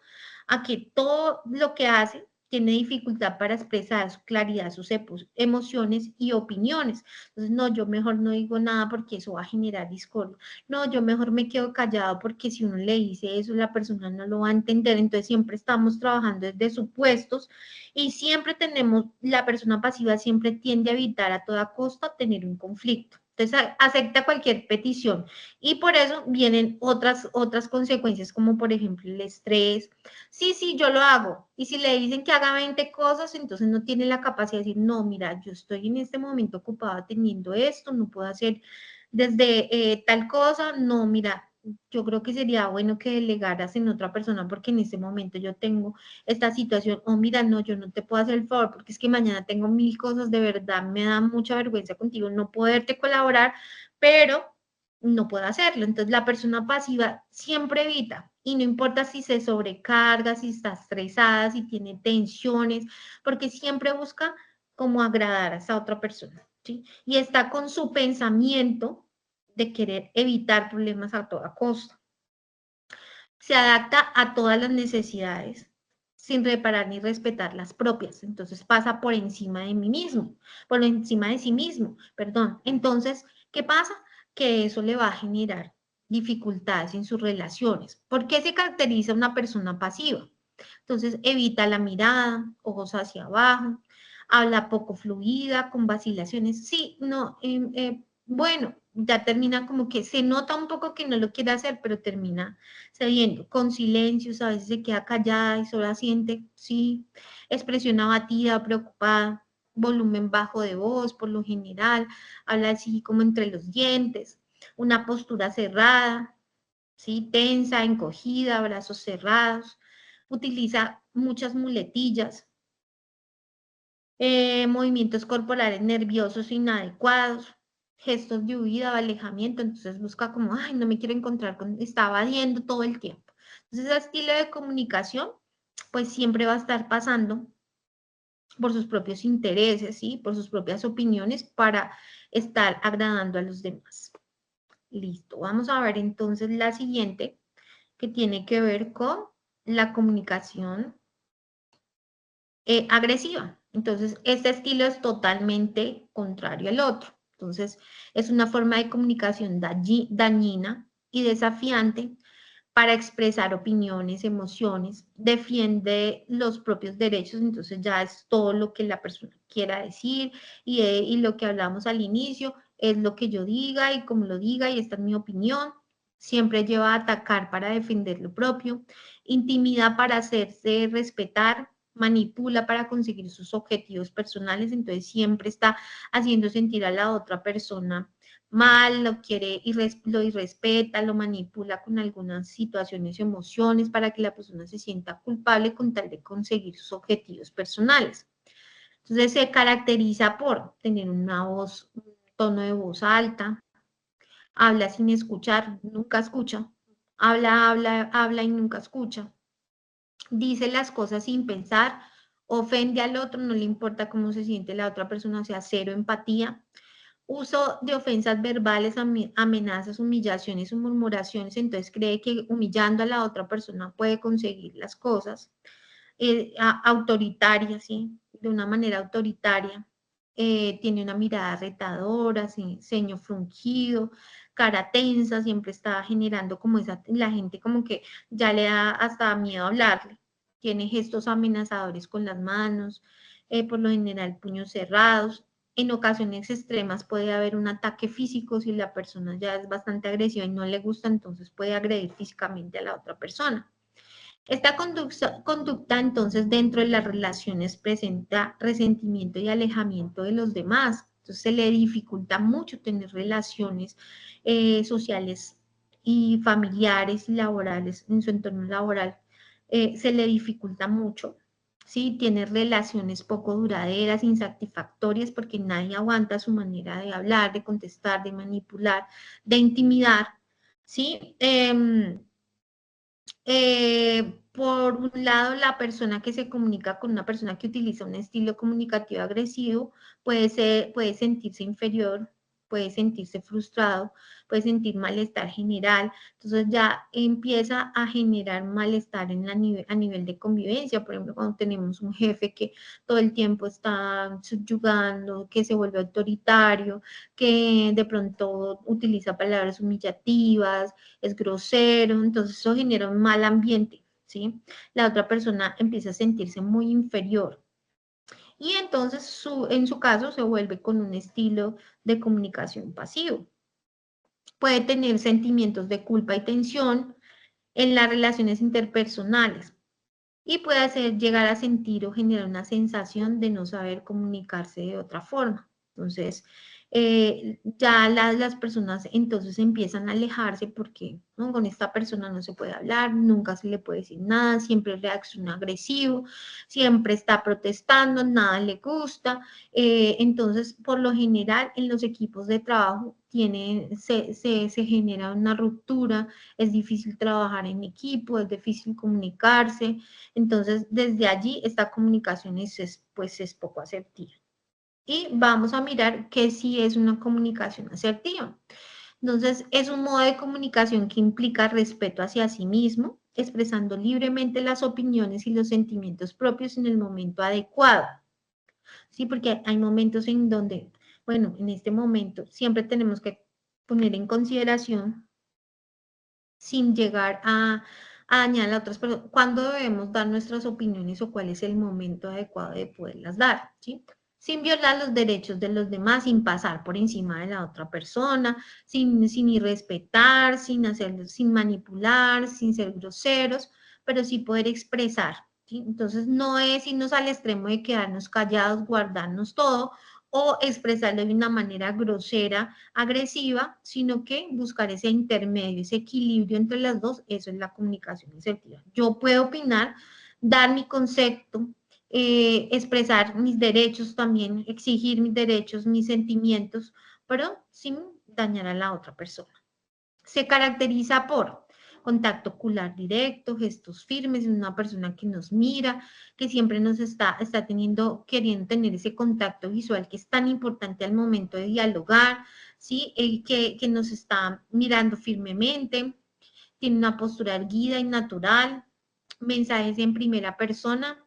a que todo lo que hace tiene dificultad para expresar su claridad, sus emociones y opiniones. Entonces, no, yo mejor no digo nada porque eso va a generar discordia. No, yo mejor me quedo callado porque si uno le dice eso, la persona no lo va a entender. Entonces, siempre estamos trabajando desde supuestos y siempre la persona pasiva siempre tiende a evitar a toda costa tener un conflicto. Entonces, acepta cualquier petición y por eso vienen otras consecuencias, como por ejemplo el estrés. Sí, yo lo hago. Y si le dicen que haga 20 cosas, entonces no tiene la capacidad de decir, no, mira, yo estoy en este momento ocupada teniendo esto, no puedo hacer desde tal cosa, no, mira, yo creo que sería bueno que delegaras en otra persona porque en este momento yo tengo esta situación, o mira, no, yo no te puedo hacer el favor porque es que mañana tengo 1000 cosas, de verdad me da mucha vergüenza contigo no poderte colaborar, pero no puedo hacerlo. Entonces la persona pasiva siempre evita, y no importa si se sobrecarga, si está estresada, si tiene tensiones, porque siempre busca como agradar a esa otra persona, ¿sí? Y está con su pensamiento de querer evitar problemas a toda costa. Se adapta a todas las necesidades sin reparar ni respetar las propias. Entonces pasa por encima de mí mismo, por encima de sí mismo, perdón. Entonces, ¿qué pasa? Que eso le va a generar dificultades en sus relaciones. ¿Por qué se caracteriza una persona pasiva? Entonces evita la mirada, ojos hacia abajo, habla poco fluida, con vacilaciones. Sí, no, bueno, ya termina como que se nota un poco que no lo quiere hacer, pero termina cediendo, con silencios, a veces se queda callada y solo asiente, sí, expresión abatida, preocupada, volumen bajo de voz, por lo general, habla así como entre los dientes, una postura cerrada, sí, tensa, encogida, brazos cerrados, utiliza muchas muletillas, movimientos corporales nerviosos inadecuados, gestos de huida o alejamiento, entonces busca como, ay, no me quiero encontrar con, está evadiendo todo el tiempo. Entonces, ese estilo de comunicación, pues siempre va a estar pasando por sus propios intereses, ¿sí? Por sus propias opiniones para estar agradando a los demás. Listo, vamos a ver entonces la siguiente, que tiene que ver con la comunicación agresiva. Entonces, este estilo es totalmente contrario al otro. Entonces, es una forma de comunicación dañina y desafiante para expresar opiniones, emociones, defiende los propios derechos, entonces ya es todo lo que la persona quiera decir y lo que hablamos al inicio es lo que yo diga y como lo diga y esta es mi opinión. Siempre lleva a atacar para defender lo propio, intimida para hacerse respetar, manipula para conseguir sus objetivos personales, entonces siempre está haciendo sentir a la otra persona mal, lo quiere y lo irrespeta, lo manipula con algunas situaciones y emociones para que la persona se sienta culpable con tal de conseguir sus objetivos personales. Entonces se caracteriza por tener una voz, un tono de voz alta, habla sin escuchar, nunca escucha, habla y nunca escucha, dice las cosas sin pensar, ofende al otro, no le importa cómo se siente la otra persona, o sea, cero empatía, uso de ofensas verbales, amenazas, humillaciones o murmuraciones, entonces cree que humillando a la otra persona puede conseguir las cosas, autoritaria, ¿sí? De una manera autoritaria, tiene una mirada retadora, ¿sí? Ceño fruncido, cara tensa, siempre está generando como esa, la gente como que ya le da hasta miedo hablarle, tiene gestos amenazadores con las manos, por lo general puños cerrados, en ocasiones extremas puede haber un ataque físico si la persona ya es bastante agresiva y no le gusta, entonces puede agredir físicamente a la otra persona. Esta conducta entonces dentro de las relaciones presenta resentimiento y alejamiento de los demás. Entonces se le dificulta mucho tener relaciones sociales y familiares y laborales en su entorno laboral. Se le dificulta mucho. ¿Sí? Tiene relaciones poco duraderas, insatisfactorias, porque nadie aguanta su manera de hablar, de contestar, de manipular, de intimidar. ¿Sí? Por un lado, la persona que se comunica con una persona que utiliza un estilo comunicativo agresivo puede sentirse inferior, puede sentirse frustrado, puede sentir malestar general. Entonces ya empieza a generar malestar a nivel de convivencia. Por ejemplo, cuando tenemos un jefe que todo el tiempo está subyugando, que se vuelve autoritario, que de pronto utiliza palabras humillativas, es grosero, entonces eso genera un mal ambiente, ¿sí? La otra persona empieza a sentirse muy inferior. Y entonces en su caso se vuelve con un estilo de comunicación pasivo. Puede tener sentimientos de culpa y tensión en las relaciones interpersonales y puede llegar a sentir o generar una sensación de no saber comunicarse de otra forma. Entonces, ya las personas entonces empiezan a alejarse porque ¿no? Con esta persona no se puede hablar, nunca se le puede decir nada, siempre reacciona agresivo, siempre está protestando, nada le gusta. Entonces, por lo general, en los equipos de trabajo se genera una ruptura, es difícil trabajar en equipo, es difícil comunicarse. Entonces, desde allí, esta comunicación pues, es poco asertiva. Y vamos a mirar qué sí es una comunicación asertiva. Entonces, es un modo de comunicación que implica respeto hacia sí mismo, expresando libremente las opiniones y los sentimientos propios en el momento adecuado. Sí, porque hay momentos en donde, bueno, en este momento siempre tenemos que poner en consideración sin llegar a dañar a otras personas, cuándo debemos dar nuestras opiniones o cuál es el momento adecuado de poderlas dar, ¿sí? Sin violar los derechos de los demás, sin pasar por encima de la otra persona, sin irrespetar, sin manipular, sin ser groseros, pero sí poder expresar, ¿sí? Entonces no es irnos al extremo de quedarnos callados, guardarnos todo, o expresarlo de una manera grosera, agresiva, sino que buscar ese intermedio, ese equilibrio entre las dos, eso es la comunicación asertiva. Yo puedo opinar, dar mi concepto, expresar mis derechos también, exigir mis derechos, mis sentimientos, pero sin dañar a la otra persona. Se caracteriza por contacto ocular directo, gestos firmes, una persona que nos mira, que siempre nos está queriendo tener ese contacto visual que es tan importante al momento de dialogar, ¿sí? Que nos está mirando firmemente, tiene una postura erguida y natural, mensajes en primera persona,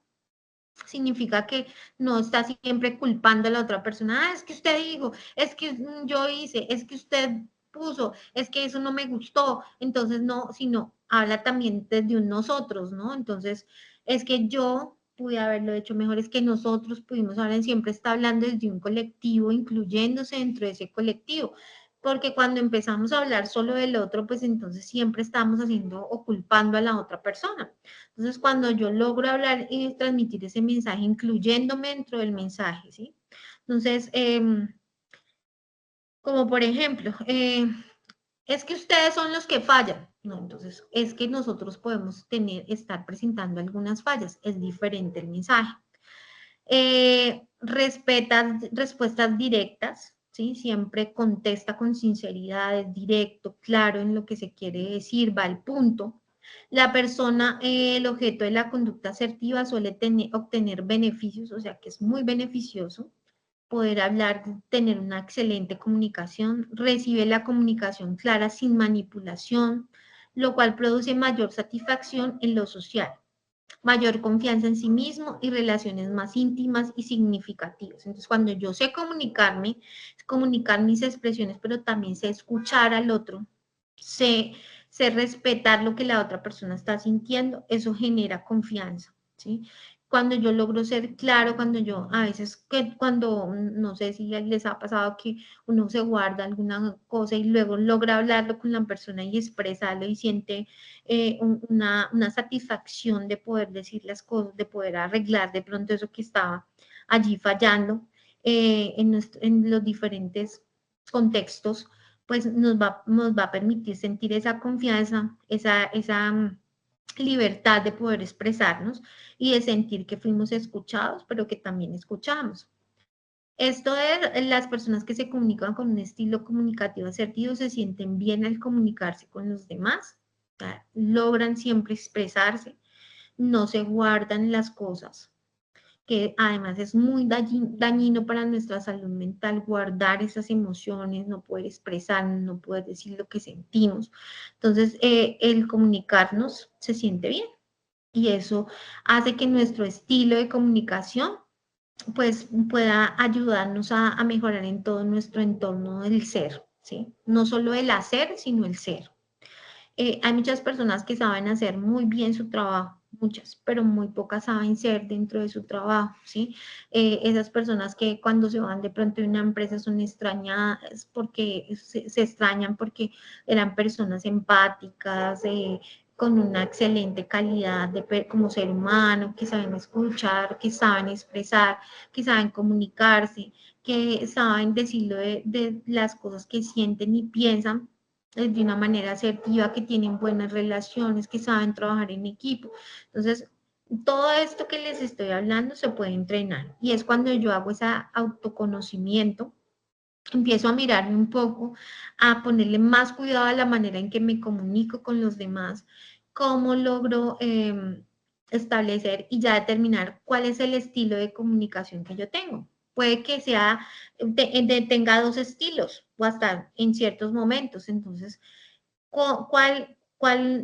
significa que no está siempre culpando a la otra persona, es que usted dijo, es que yo hice, es que usted puso, es que eso no me gustó, entonces no, sino habla también desde un nosotros, ¿no? Entonces, es que yo pude haberlo hecho mejor, es que nosotros pudimos hablar, siempre está hablando desde un colectivo, incluyéndose dentro de ese colectivo, porque cuando empezamos a hablar solo del otro, pues entonces siempre estamos haciendo o culpando a la otra persona. Entonces, cuando yo logro hablar y transmitir ese mensaje, incluyéndome dentro del mensaje, ¿sí? Entonces, como por ejemplo, es que ustedes son los que fallan. No, entonces, es que nosotros podemos estar presentando algunas fallas. Es diferente el mensaje. Respeta respuestas directas, ¿sí? Siempre contesta con sinceridad, es directo, claro en lo que se quiere decir, va al punto. La persona, el objeto de la conducta asertiva suele obtener beneficios, o sea que es muy beneficioso poder hablar, tener una excelente comunicación, recibe la comunicación clara sin manipulación, lo cual produce mayor satisfacción en lo social, mayor confianza en sí mismo y relaciones más íntimas y significativas. Entonces, cuando yo sé comunicarme, comunicar mis expresiones, pero también sé escuchar al otro, sé respetar lo que la otra persona está sintiendo, eso genera confianza, ¿sí? Cuando yo logro ser claro, a veces no sé si les ha pasado que uno se guarda alguna cosa y luego logra hablarlo con la persona y expresarlo y siente una satisfacción de poder decir las cosas, de poder arreglar de pronto eso que estaba allí fallando en los diferentes contextos, pues nos va a permitir sentir esa confianza, esa libertad de poder expresarnos y de sentir que fuimos escuchados, pero que también escuchamos. Esto es, las personas que se comunican con un estilo comunicativo asertivo se sienten bien al comunicarse con los demás, logran siempre expresarse, no se guardan las cosas, que además es muy dañino para nuestra salud mental guardar esas emociones, no poder expresar, no poder decir lo que sentimos. Entonces, el comunicarnos se siente bien y eso hace que nuestro estilo de comunicación pues pueda ayudarnos a mejorar en todo nuestro entorno del ser, ¿sí? No solo el hacer, sino el ser. Hay muchas personas que saben hacer muy bien su trabajo, muchas, pero muy pocas saben ser dentro de su trabajo, ¿sí? Esas personas que cuando se van de pronto de una empresa son extrañadas porque se extrañan porque eran personas empáticas, con una excelente calidad como ser humano, que saben escuchar, que saben expresar, que saben comunicarse, que saben decirlo de las cosas que sienten y piensan de una manera asertiva, que tienen buenas relaciones, que saben trabajar en equipo. Entonces, todo esto que les estoy hablando se puede entrenar y es cuando yo hago ese autoconocimiento, empiezo a mirarme un poco, a ponerle más cuidado a la manera en que me comunico con los demás, cómo logro establecer y ya determinar cuál es el estilo de comunicación que yo tengo. Puede que sea, tenga dos estilos o hasta en ciertos momentos. Entonces, ¿cuál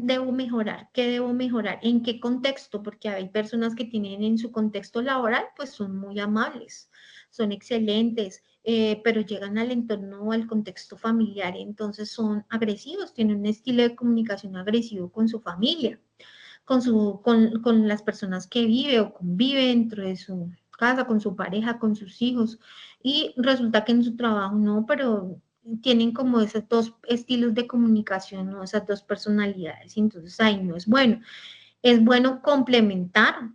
debo mejorar? ¿Qué debo mejorar? ¿En qué contexto? Porque hay personas que tienen en su contexto laboral, pues son muy amables, son excelentes, pero llegan al entorno o al contexto familiar y entonces son agresivos, tienen un estilo de comunicación agresivo con su familia, con las personas que vive o convive dentro de su casa, con su pareja, con sus hijos, y resulta que en su trabajo no, pero tienen como esos dos estilos de comunicación, ¿no? Esas dos personalidades, y entonces ahí no es bueno. Es bueno complementar,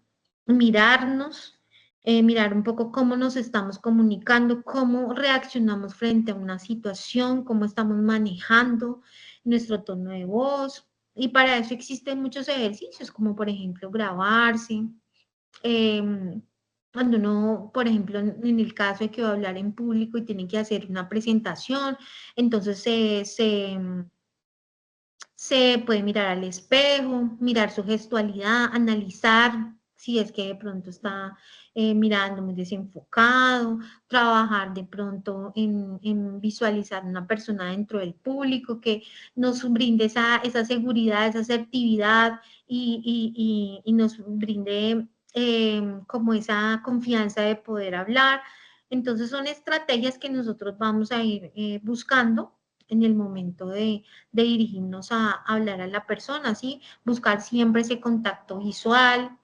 mirarnos, mirar un poco cómo nos estamos comunicando, cómo reaccionamos frente a una situación, cómo estamos manejando nuestro tono de voz. Y para eso existen muchos ejercicios, como por ejemplo grabarse. Cuando uno, por ejemplo, en el caso de que va a hablar en público y tiene que hacer una presentación, entonces se puede mirar al espejo, mirar su gestualidad, analizar si es que de pronto está mirando muy desenfocado, trabajar de pronto en visualizar una persona dentro del público que nos brinde esa seguridad, esa asertividad y nos brinde como esa confianza de poder hablar. Entonces son estrategias que nosotros vamos a ir buscando en el momento de dirigirnos a hablar a la persona, ¿sí? Buscar siempre ese contacto visual,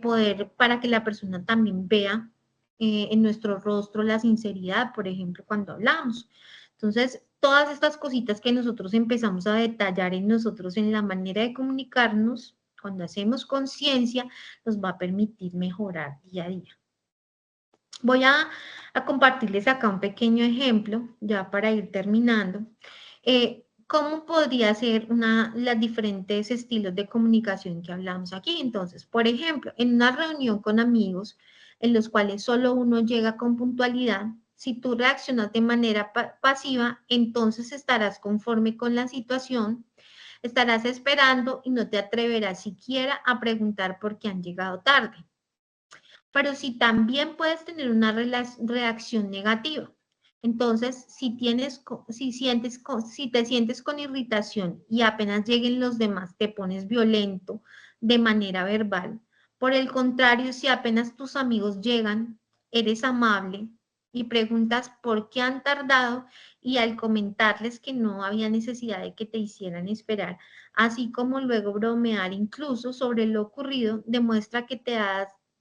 poder para que la persona también vea en nuestro rostro la sinceridad, por ejemplo, cuando hablamos. Entonces, todas estas cositas que nosotros empezamos a detallar en nosotros en la manera de comunicarnos, cuando hacemos conciencia, nos va a permitir mejorar día a día. Voy a compartirles acá un pequeño ejemplo, ya para ir terminando. ¿Cómo podría ser los diferentes estilos de comunicación que hablamos aquí? Entonces, por ejemplo, en una reunión con amigos, en los cuales solo uno llega con puntualidad, si tú reaccionas de manera pasiva, entonces estarás conforme con la situación, estarás esperando y no te atreverás siquiera a preguntar por qué han llegado tarde. Pero si también puedes tener una reacción negativa. Entonces, si te sientes con irritación y apenas lleguen los demás, te pones violento de manera verbal. Por el contrario, si apenas tus amigos llegan, eres amable y preguntas por qué han tardado y al comentarles que no había necesidad de que te hicieran esperar, así como luego bromear incluso sobre lo ocurrido, demuestra que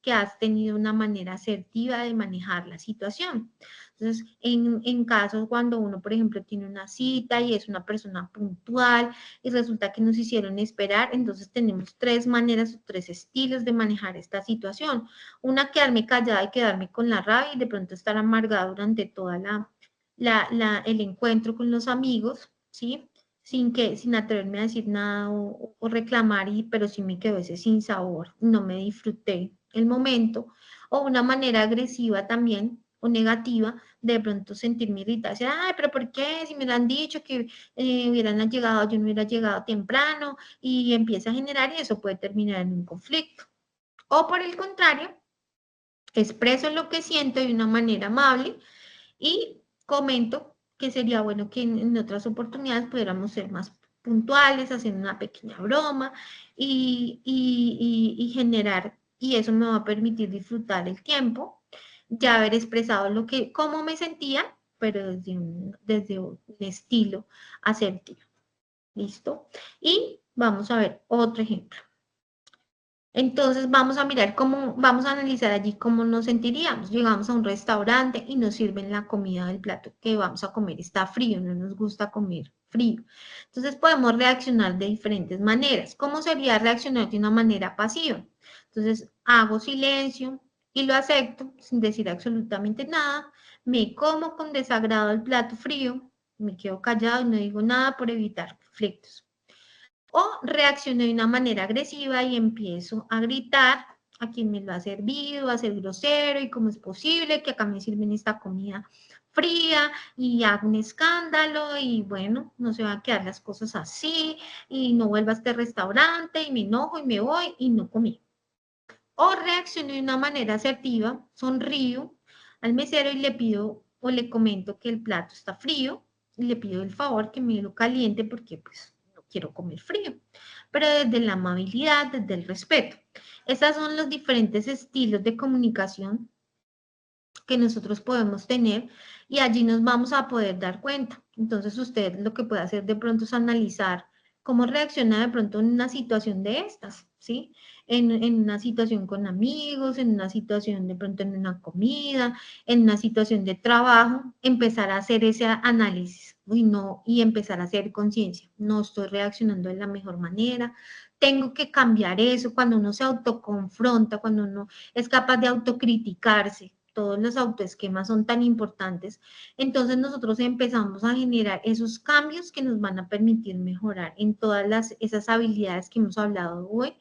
que has tenido una manera asertiva de manejar la situación. Entonces, en casos cuando uno, por ejemplo, tiene una cita y es una persona puntual y resulta que nos hicieron esperar, entonces tenemos tres maneras o tres estilos de manejar esta situación. Una, quedarme callada y quedarme con la rabia y de pronto estar amargada durante toda el encuentro con los amigos, ¿sí? Sin atreverme a decir nada o reclamar, pero sí me quedó ese sin sabor, no me disfruté el momento, o una manera agresiva también, o negativa, de pronto sentirme irritada, decir, ay, pero ¿por qué? Si me lo han dicho que hubieran llegado, yo no hubiera llegado temprano, y empieza a generar y eso puede terminar en un conflicto. O por el contrario, expreso lo que siento de una manera amable y comento que sería bueno que en otras oportunidades pudiéramos ser más puntuales, hacer una pequeña broma y generar, y eso me va a permitir disfrutar el tiempo, ya haber expresado cómo me sentía, pero desde un estilo asertivo. ¿Listo? Y vamos a ver otro ejemplo. Entonces vamos a mirar vamos a analizar allí cómo nos sentiríamos. Llegamos a un restaurante y nos sirven la comida del plato que vamos a comer. Está frío, no nos gusta comer frío. Entonces podemos reaccionar de diferentes maneras. ¿Cómo sería reaccionar de una manera pasiva? Entonces hago silencio y lo acepto sin decir absolutamente nada. me como con desagrado el plato frío, me quedo callado y no digo nada por evitar conflictos. O reacciono de una manera agresiva y empiezo a gritar a quien me lo ha servido, a ser grosero y cómo es posible que acá me sirven esta comida fría y hago un escándalo y bueno, no se van a quedar las cosas así y no vuelvo a este restaurante y me enojo y me voy y no comí. O reacciono de una manera asertiva, sonrío al mesero y le pido o le comento que el plato está frío y le pido el favor que me lo caliente porque pues no quiero comer frío, pero desde la amabilidad, desde el respeto. Esos son los diferentes estilos de comunicación que nosotros podemos tener y allí nos vamos a poder dar cuenta. Entonces usted lo que puede hacer de pronto es analizar cómo reacciona de pronto en una situación de estas, ¿sí? En una situación con amigos, en una situación de pronto en una comida, en una situación de trabajo, empezar a hacer ese análisis y empezar a hacer conciencia. No estoy reaccionando de la mejor manera, tengo que cambiar eso cuando uno se autoconfronta, cuando uno es capaz de autocriticarse. Todos los autoesquemas son tan importantes. Entonces nosotros empezamos a generar esos cambios que nos van a permitir mejorar en todas esas habilidades que hemos hablado hoy,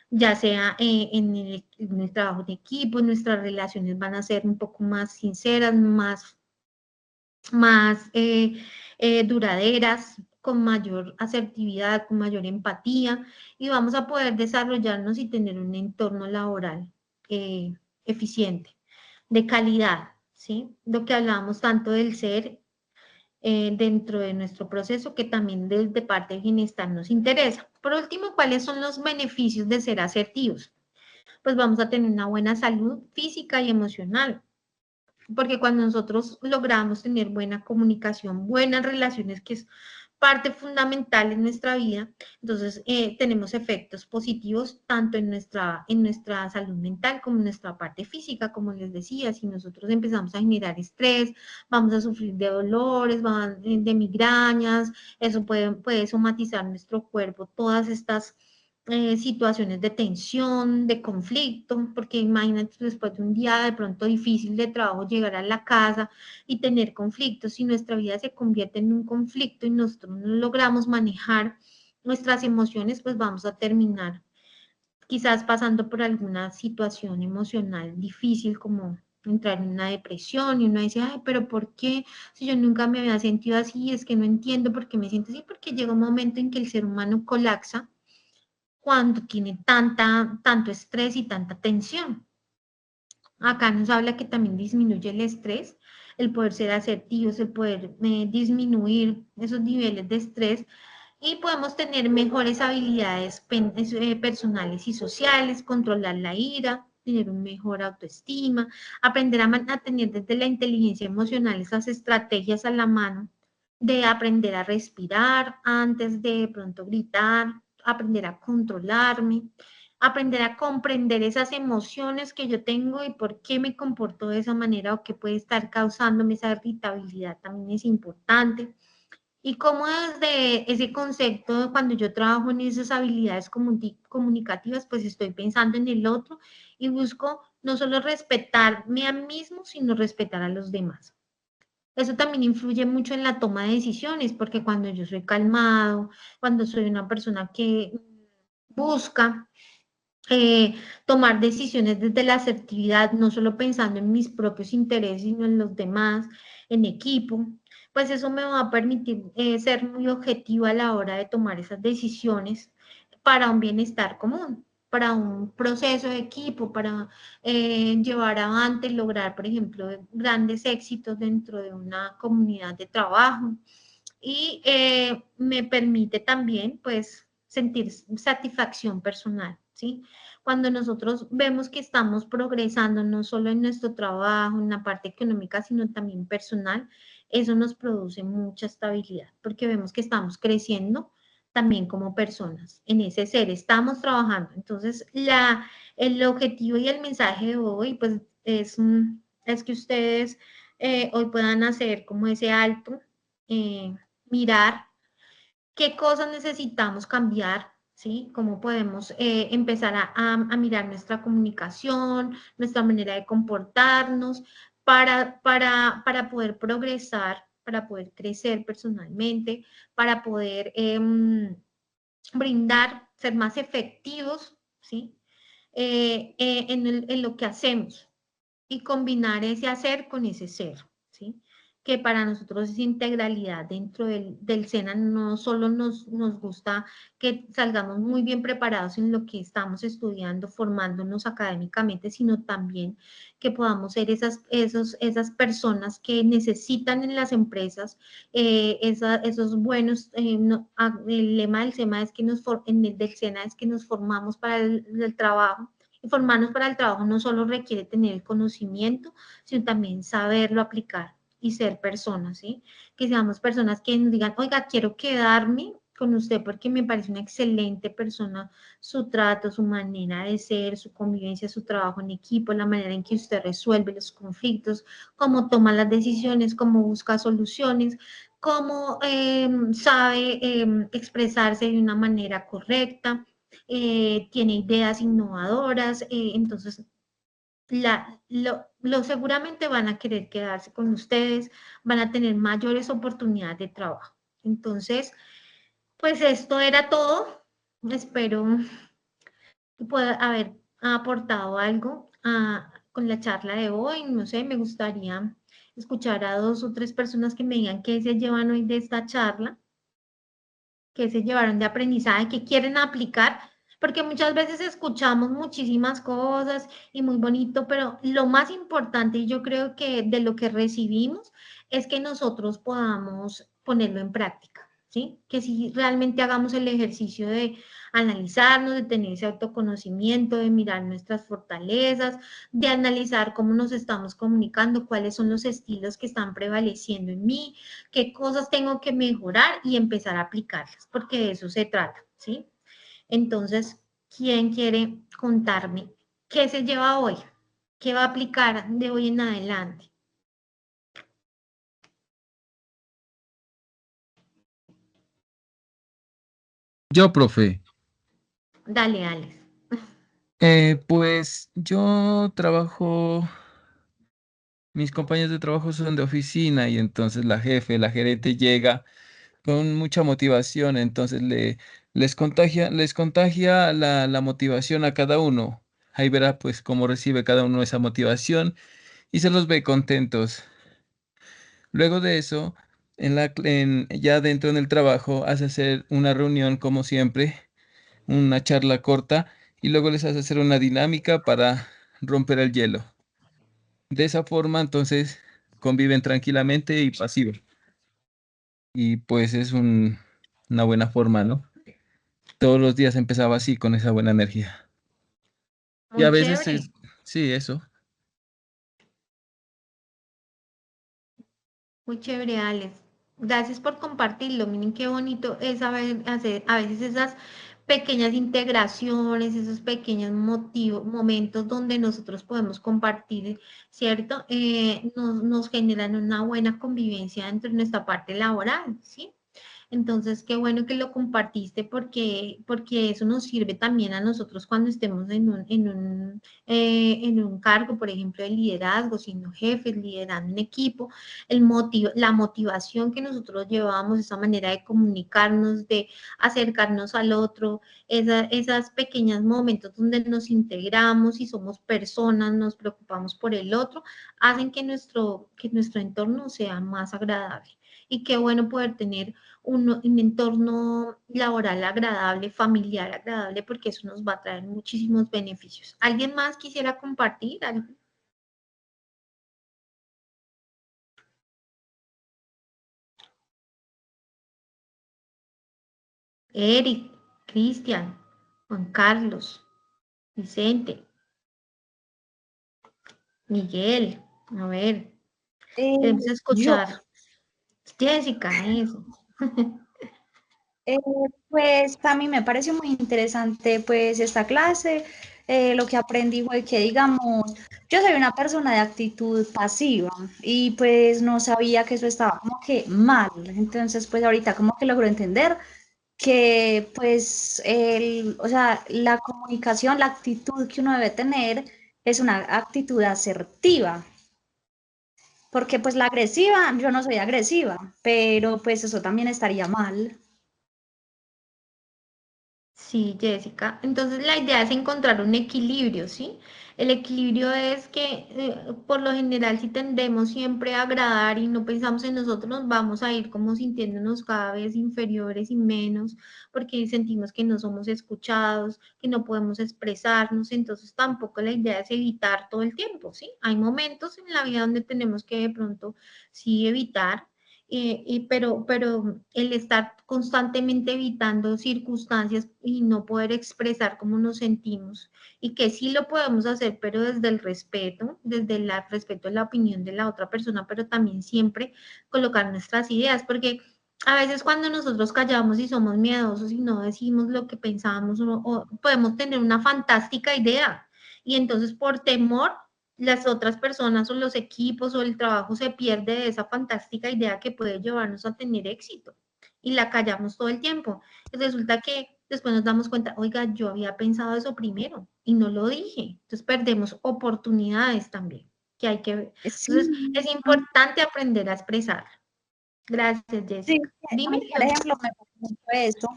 ya sea en el trabajo de equipo, nuestras relaciones van a ser un poco más sinceras, más duraderas, con mayor asertividad, con mayor empatía, y vamos a poder desarrollarnos y tener un entorno laboral eficiente, de calidad, ¿sí? Lo que hablábamos tanto del ser dentro de nuestro proceso, que también desde parte del bienestar nos interesa. Por último, ¿cuáles son los beneficios de ser asertivos? Pues vamos a tener una buena salud física y emocional, porque cuando nosotros logramos tener buena comunicación, buenas relaciones, que es parte fundamental en nuestra vida, entonces tenemos efectos positivos tanto en nuestra salud mental como en nuestra parte física, como les decía. Si nosotros empezamos a generar estrés, vamos a sufrir de dolores, de migrañas, eso puede somatizar nuestro cuerpo, todas estas situaciones de tensión, de conflicto, porque imagínate después de un día de pronto difícil de trabajo llegar a la casa y tener conflictos. Si nuestra vida se convierte en un conflicto y nosotros no logramos manejar nuestras emociones, pues vamos a terminar quizás pasando por alguna situación emocional difícil, como entrar en una depresión, y uno dice, ay, pero ¿por qué? Si yo nunca me había sentido así, es que no entiendo por qué me siento así, porque llega un momento en que el ser humano colapsa cuando tiene tanto estrés y tanta tensión. Acá nos habla que también disminuye el estrés, el poder ser asertivos, el poder disminuir esos niveles de estrés, y podemos tener mejores habilidades personales y sociales, controlar la ira, tener un mejor autoestima, aprender a tener desde la inteligencia emocional esas estrategias a la mano de aprender a respirar antes de pronto gritar, aprender a controlarme, aprender a comprender esas emociones que yo tengo y por qué me comporto de esa manera o qué puede estar causándome esa irritabilidad también es importante. Y cómo desde ese concepto, cuando yo trabajo en esas habilidades comunicativas, pues estoy pensando en el otro y busco no solo respetarme a mí mismo, sino respetar a los demás. Eso también influye mucho en la toma de decisiones, porque cuando yo soy calmado, cuando soy una persona que busca tomar decisiones desde la asertividad, no solo pensando en mis propios intereses, sino en los demás, en equipo, pues eso me va a permitir ser muy objetiva a la hora de tomar esas decisiones para un bienestar común, para un proceso de equipo, para llevar adelante, lograr, por ejemplo, grandes éxitos dentro de una comunidad de trabajo. Y me permite también, pues, sentir satisfacción personal, ¿sí? Cuando nosotros vemos que estamos progresando, no solo en nuestro trabajo, en la parte económica, sino también personal, eso nos produce mucha estabilidad, porque vemos que estamos creciendo también como personas, en ese ser, estamos trabajando. Entonces, el objetivo y el mensaje de hoy, pues, es que ustedes hoy puedan hacer como ese alto, mirar qué cosas necesitamos cambiar, ¿sí? Cómo podemos empezar a mirar nuestra comunicación, nuestra manera de comportarnos, para poder progresar, para poder crecer personalmente, para poder brindar, ser más efectivos, ¿sí? En lo que hacemos y combinar ese hacer con ese ser, ¿sí? Que para nosotros es integralidad dentro del SENA. No solo nos gusta que salgamos muy bien preparados en lo que estamos estudiando, formándonos académicamente, sino también que podamos ser esas personas que necesitan en las empresas esos buenos, el lema del SENA es que del SENA es que nos formamos para el trabajo. Y formarnos para el trabajo no solo requiere tener el conocimiento, sino también saberlo aplicar y ser personas, ¿sí? Que seamos personas que nos digan, oiga, quiero quedarme con usted porque me parece una excelente persona, su trato, su manera de ser, su convivencia, su trabajo en equipo, la manera en que usted resuelve los conflictos, cómo toma las decisiones, cómo busca soluciones, cómo sabe expresarse de una manera correcta, tiene ideas innovadoras, entonces seguramente van a querer quedarse con ustedes, van a tener mayores oportunidades de trabajo. Entonces, pues esto era todo. Espero que pueda haber aportado algo con la charla de hoy. No sé, me gustaría escuchar a 2 o 3 personas que me digan qué se llevan hoy de esta charla, qué se llevaron de aprendizaje, qué quieren aplicar, porque muchas veces escuchamos muchísimas cosas y muy bonito, pero lo más importante, y yo creo que de lo que recibimos, es que nosotros podamos ponerlo en práctica, ¿sí? Que si realmente hagamos el ejercicio de analizarnos, de tener ese autoconocimiento, de mirar nuestras fortalezas, de analizar cómo nos estamos comunicando, cuáles son los estilos que están prevaleciendo en mí, qué cosas tengo que mejorar y empezar a aplicarlas, porque de eso se trata, ¿sí? Entonces, ¿quién quiere contarme qué se lleva hoy? ¿Qué va a aplicar de hoy en adelante? Yo, profe, Dale, Alex. pues yo trabajo, mis compañeros de trabajo son de oficina y entonces la gerente llega con mucha motivación, entonces les contagia la motivación a cada uno. Ahí verá pues cómo recibe cada uno esa motivación y se los ve contentos. Luego de eso, ya dentro en el trabajo, hace hacer una reunión como siempre, una charla corta y luego les hace hacer una dinámica para romper el hielo. De esa forma, entonces, conviven tranquilamente y pasivos. Y pues es una buena forma, ¿no? Todos los días empezaba así, con esa buena energía. Y a Muy veces chévere, sí, eso. muy chévere, Alex. Gracias por compartirlo. Miren qué bonito es hacer a veces esas pequeñas integraciones, esos pequeños momentos donde nosotros podemos compartir, ¿cierto? Nos generan una buena convivencia dentro de nuestra parte laboral, ¿sí? Entonces, qué bueno que lo compartiste porque eso nos sirve también a nosotros cuando estemos en un cargo, por ejemplo, de liderazgo, siendo jefes, liderando un equipo, la motivación que nosotros llevamos, esa manera de comunicarnos, de acercarnos al otro, esas pequeños momentos donde nos integramos y somos personas, nos preocupamos por el otro, hacen que nuestro entorno sea más agradable. Y qué bueno poder tener un entorno laboral agradable, familiar agradable, porque eso nos va a traer muchísimos beneficios. ¿Alguien más quisiera compartir algo? Eric, Cristian, Juan Carlos, Vicente, Miguel, a ver, queremos Yo, escuchar. Jessica, eso. eh, pues a mí me pareció muy interesante pues esta clase. Lo que aprendí fue que, digamos, yo soy una persona de actitud pasiva y pues no sabía que eso estaba como que mal. Entonces, pues ahorita como que logro entender que pues o sea, la comunicación, la actitud que uno debe tener es una actitud asertiva. porque pues la agresiva, yo no soy agresiva, pero pues eso también estaría mal. Sí, Jessica. Entonces la idea es encontrar un equilibrio, ¿sí? El equilibrio es que por lo general si tendemos siempre a agradar y no pensamos en nosotros, nos vamos a ir como sintiéndonos cada vez inferiores y menos, porque sentimos que no somos escuchados, que no podemos expresarnos. Entonces tampoco la idea es evitar todo el tiempo, ¿sí? Hay momentos en la vida donde tenemos que de pronto sí evitar, pero el estar constantemente evitando circunstancias y no poder expresar cómo nos sentimos y que sí lo podemos hacer, pero desde el respeto, desde el respeto a la opinión de la otra persona, pero también siempre colocar nuestras ideas, porque a veces cuando nosotros callamos y somos miedosos y no decimos lo que pensamos, o podemos tener una fantástica idea y entonces por temor las otras personas o los equipos o el trabajo se pierde de esa fantástica idea que puede llevarnos a tener éxito y la callamos todo el tiempo. Y resulta que después nos damos cuenta, oiga, yo había pensado eso primero y no lo dije. Entonces perdemos oportunidades también que hay que ver. Entonces Sí, es importante aprender a expresar. Gracias, sí, Jessica. a Dime, mí, por ejemplo, me pasa mucho eso,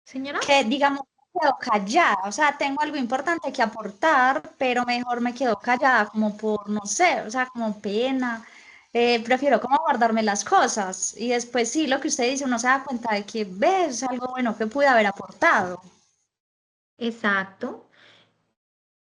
señora. que digamos, me quedo callada, o sea, tengo algo importante que aportar, pero mejor me quedo callada como por, no sé, o sea, como pena. Prefiero como guardarme las cosas y después sí, lo que usted dice, uno se da cuenta de que ves algo bueno que pude haber aportado. Exacto.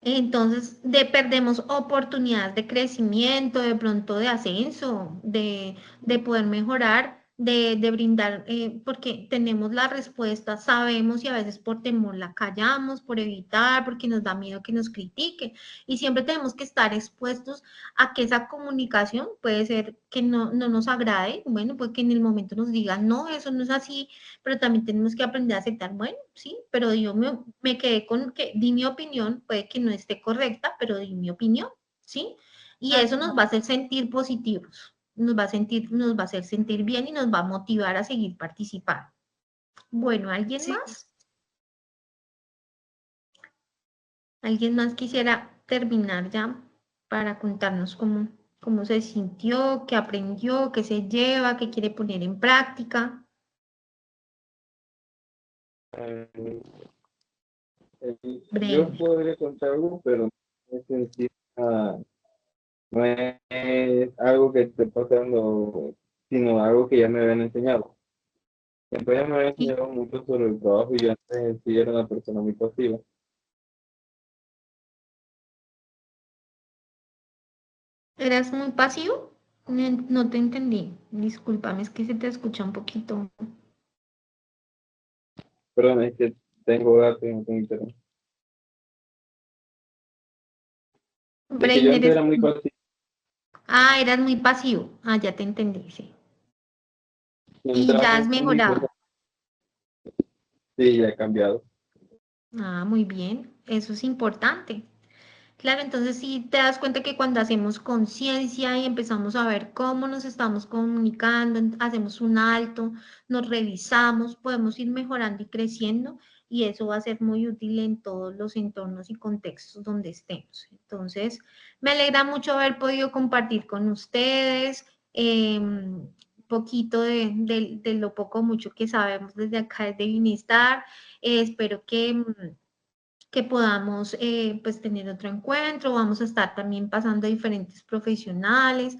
Entonces, perdemos oportunidades de crecimiento, de pronto de ascenso, de poder mejorar, de brindar, porque tenemos la respuesta, sabemos y a veces por temor la callamos, por evitar, porque nos da miedo que nos critique. Y siempre tenemos que estar expuestos a que esa comunicación puede ser que no nos agrade, bueno, pues que en el momento nos digan, no, eso no es así, pero también tenemos que aprender a aceptar, bueno, sí, pero yo me quedé con que di mi opinión, puede que no esté correcta, pero di mi opinión, ¿sí? Y eso nos va a hacer sentir positivos, nos va a hacer sentir bien y nos va a motivar a seguir participando. Bueno, ¿alguien Sí. más? ¿Alguien más quisiera terminar ya para contarnos cómo se sintió, qué aprendió, qué se lleva, qué quiere poner en práctica? Yo Brenda. podría contar algo, pero no es en sí, no es algo que esté pasando, sino algo que ya me habían enseñado. Siempre ya me habían ¿Y enseñado mucho sobre el trabajo y yo antes en sí era una persona muy pasiva. eras muy pasivo? No te entendí. Discúlpame, es que se te escucha un poquito. Perdón, es que tengo gato y no tengo internet. Es que yo Brainer, antes era muy pasivo. eras muy pasivo. Ya te entendí, sí. En un Y ya has trabajo muy mejorado. sí, ya he cambiado. Muy bien. Eso es importante. Claro, entonces sí te das cuenta que cuando hacemos conciencia y empezamos a ver cómo nos estamos comunicando, hacemos un alto, nos revisamos, podemos ir mejorando y creciendo y eso va a ser muy útil en todos los entornos y contextos donde estemos. Entonces, me alegra mucho haber podido compartir con ustedes un poquito de lo poco o mucho que sabemos desde acá, desde Bienestar. Espero que podamos pues tener otro encuentro, vamos a estar también pasando a diferentes profesionales,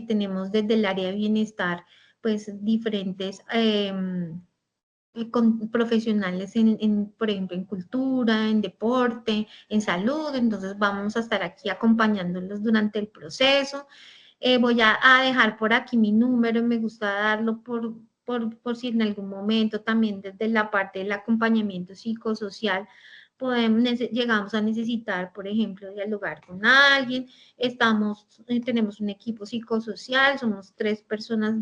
tenemos desde el área de bienestar pues diferentes con profesionales por ejemplo, en cultura, en deporte, en salud, entonces vamos a estar aquí acompañándolos durante el proceso. Voy a dejar por aquí mi número, me gusta darlo por si en algún momento también desde la parte del acompañamiento psicosocial llegamos a necesitar, por ejemplo, dialogar con alguien, tenemos un equipo psicosocial, somos 3 personas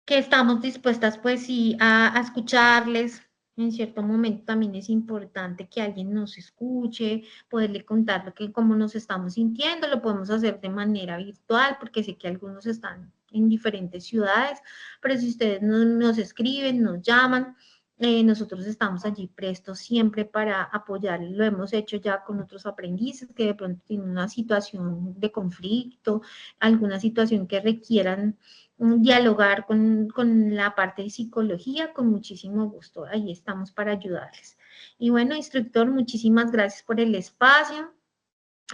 que estamos dispuestas pues sí a escucharles. En cierto momento también es importante que alguien nos escuche, poderle contar cómo nos estamos sintiendo, lo podemos hacer de manera virtual porque sé que algunos están en diferentes ciudades, pero si ustedes nos escriben, nos llaman, nosotros estamos allí prestos siempre para apoyar. Lo hemos hecho ya con otros aprendices que de pronto tienen una situación de conflicto, alguna situación que requieran dialogar con la parte de psicología, con muchísimo gusto. Ahí estamos para ayudarles. Y bueno, instructor, muchísimas gracias por el espacio.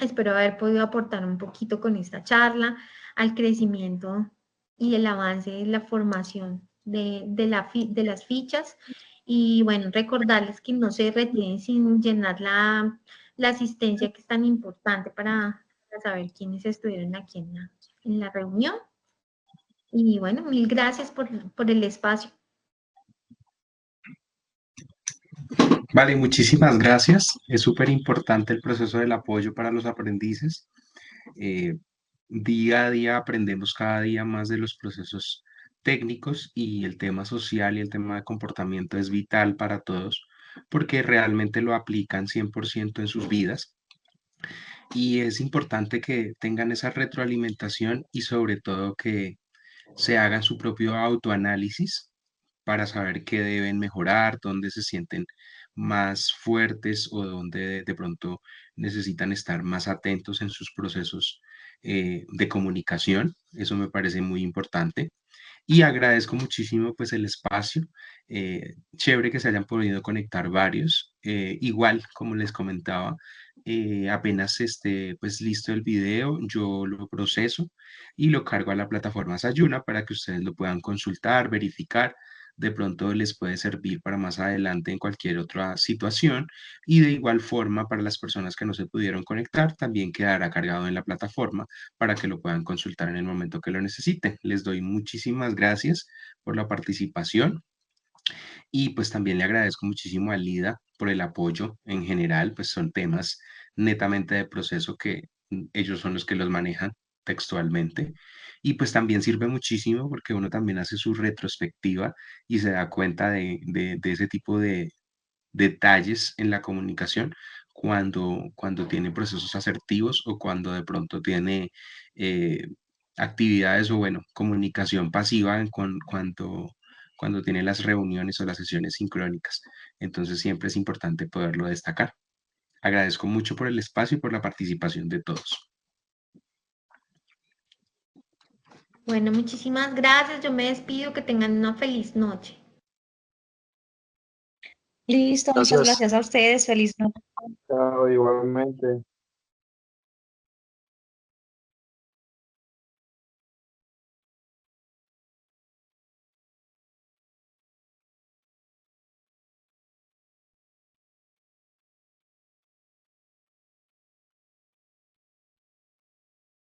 Espero haber podido aportar un poquito con esta charla al crecimiento y el avance de la formación de las fichas. Y bueno, recordarles que no se retiren sin llenar la asistencia, que es tan importante para saber quiénes estuvieron aquí en la reunión. Y bueno, mil gracias por el espacio. Vale, muchísimas gracias. Es súper importante el proceso del apoyo para los aprendices. Día a día aprendemos cada día más de los procesos técnicos y el tema social y el tema de comportamiento es vital para todos porque realmente lo aplican 100% en sus vidas y es importante que tengan esa retroalimentación y sobre todo que se hagan su propio autoanálisis para saber qué deben mejorar, dónde se sienten más fuertes o dónde de pronto necesitan estar más atentos en sus procesos de comunicación. Eso me parece muy importante. Y agradezco muchísimo pues el espacio. Chévere que se hayan podido conectar varios. Igual, como les comentaba, apenas esté pues listo el video, yo lo proceso y lo cargo a la plataforma Sayuna para que ustedes lo puedan consultar, verificar. De pronto les puede servir para más adelante en cualquier otra situación y de igual forma para las personas que no se pudieron conectar también quedará cargado en la plataforma para que lo puedan consultar en el momento que lo necesiten. Les doy muchísimas gracias por la participación y pues también le agradezco muchísimo a Lida por el apoyo en general, pues son temas netamente de proceso que ellos son los que los manejan textualmente. Y pues también sirve muchísimo porque uno también hace su retrospectiva y se da cuenta de ese tipo de detalles en la comunicación cuando tiene procesos asertivos o cuando de pronto tiene eh, actividades o bueno, comunicación pasiva cuando tiene las reuniones o las sesiones sincrónicas. Entonces siempre es importante poderlo destacar. Agradezco mucho por el espacio y por la participación de todos. Bueno, muchísimas gracias. Yo me despido. Que tengan una feliz noche. Listo, muchas Gracias. gracias a ustedes. Feliz noche. Chao, igualmente.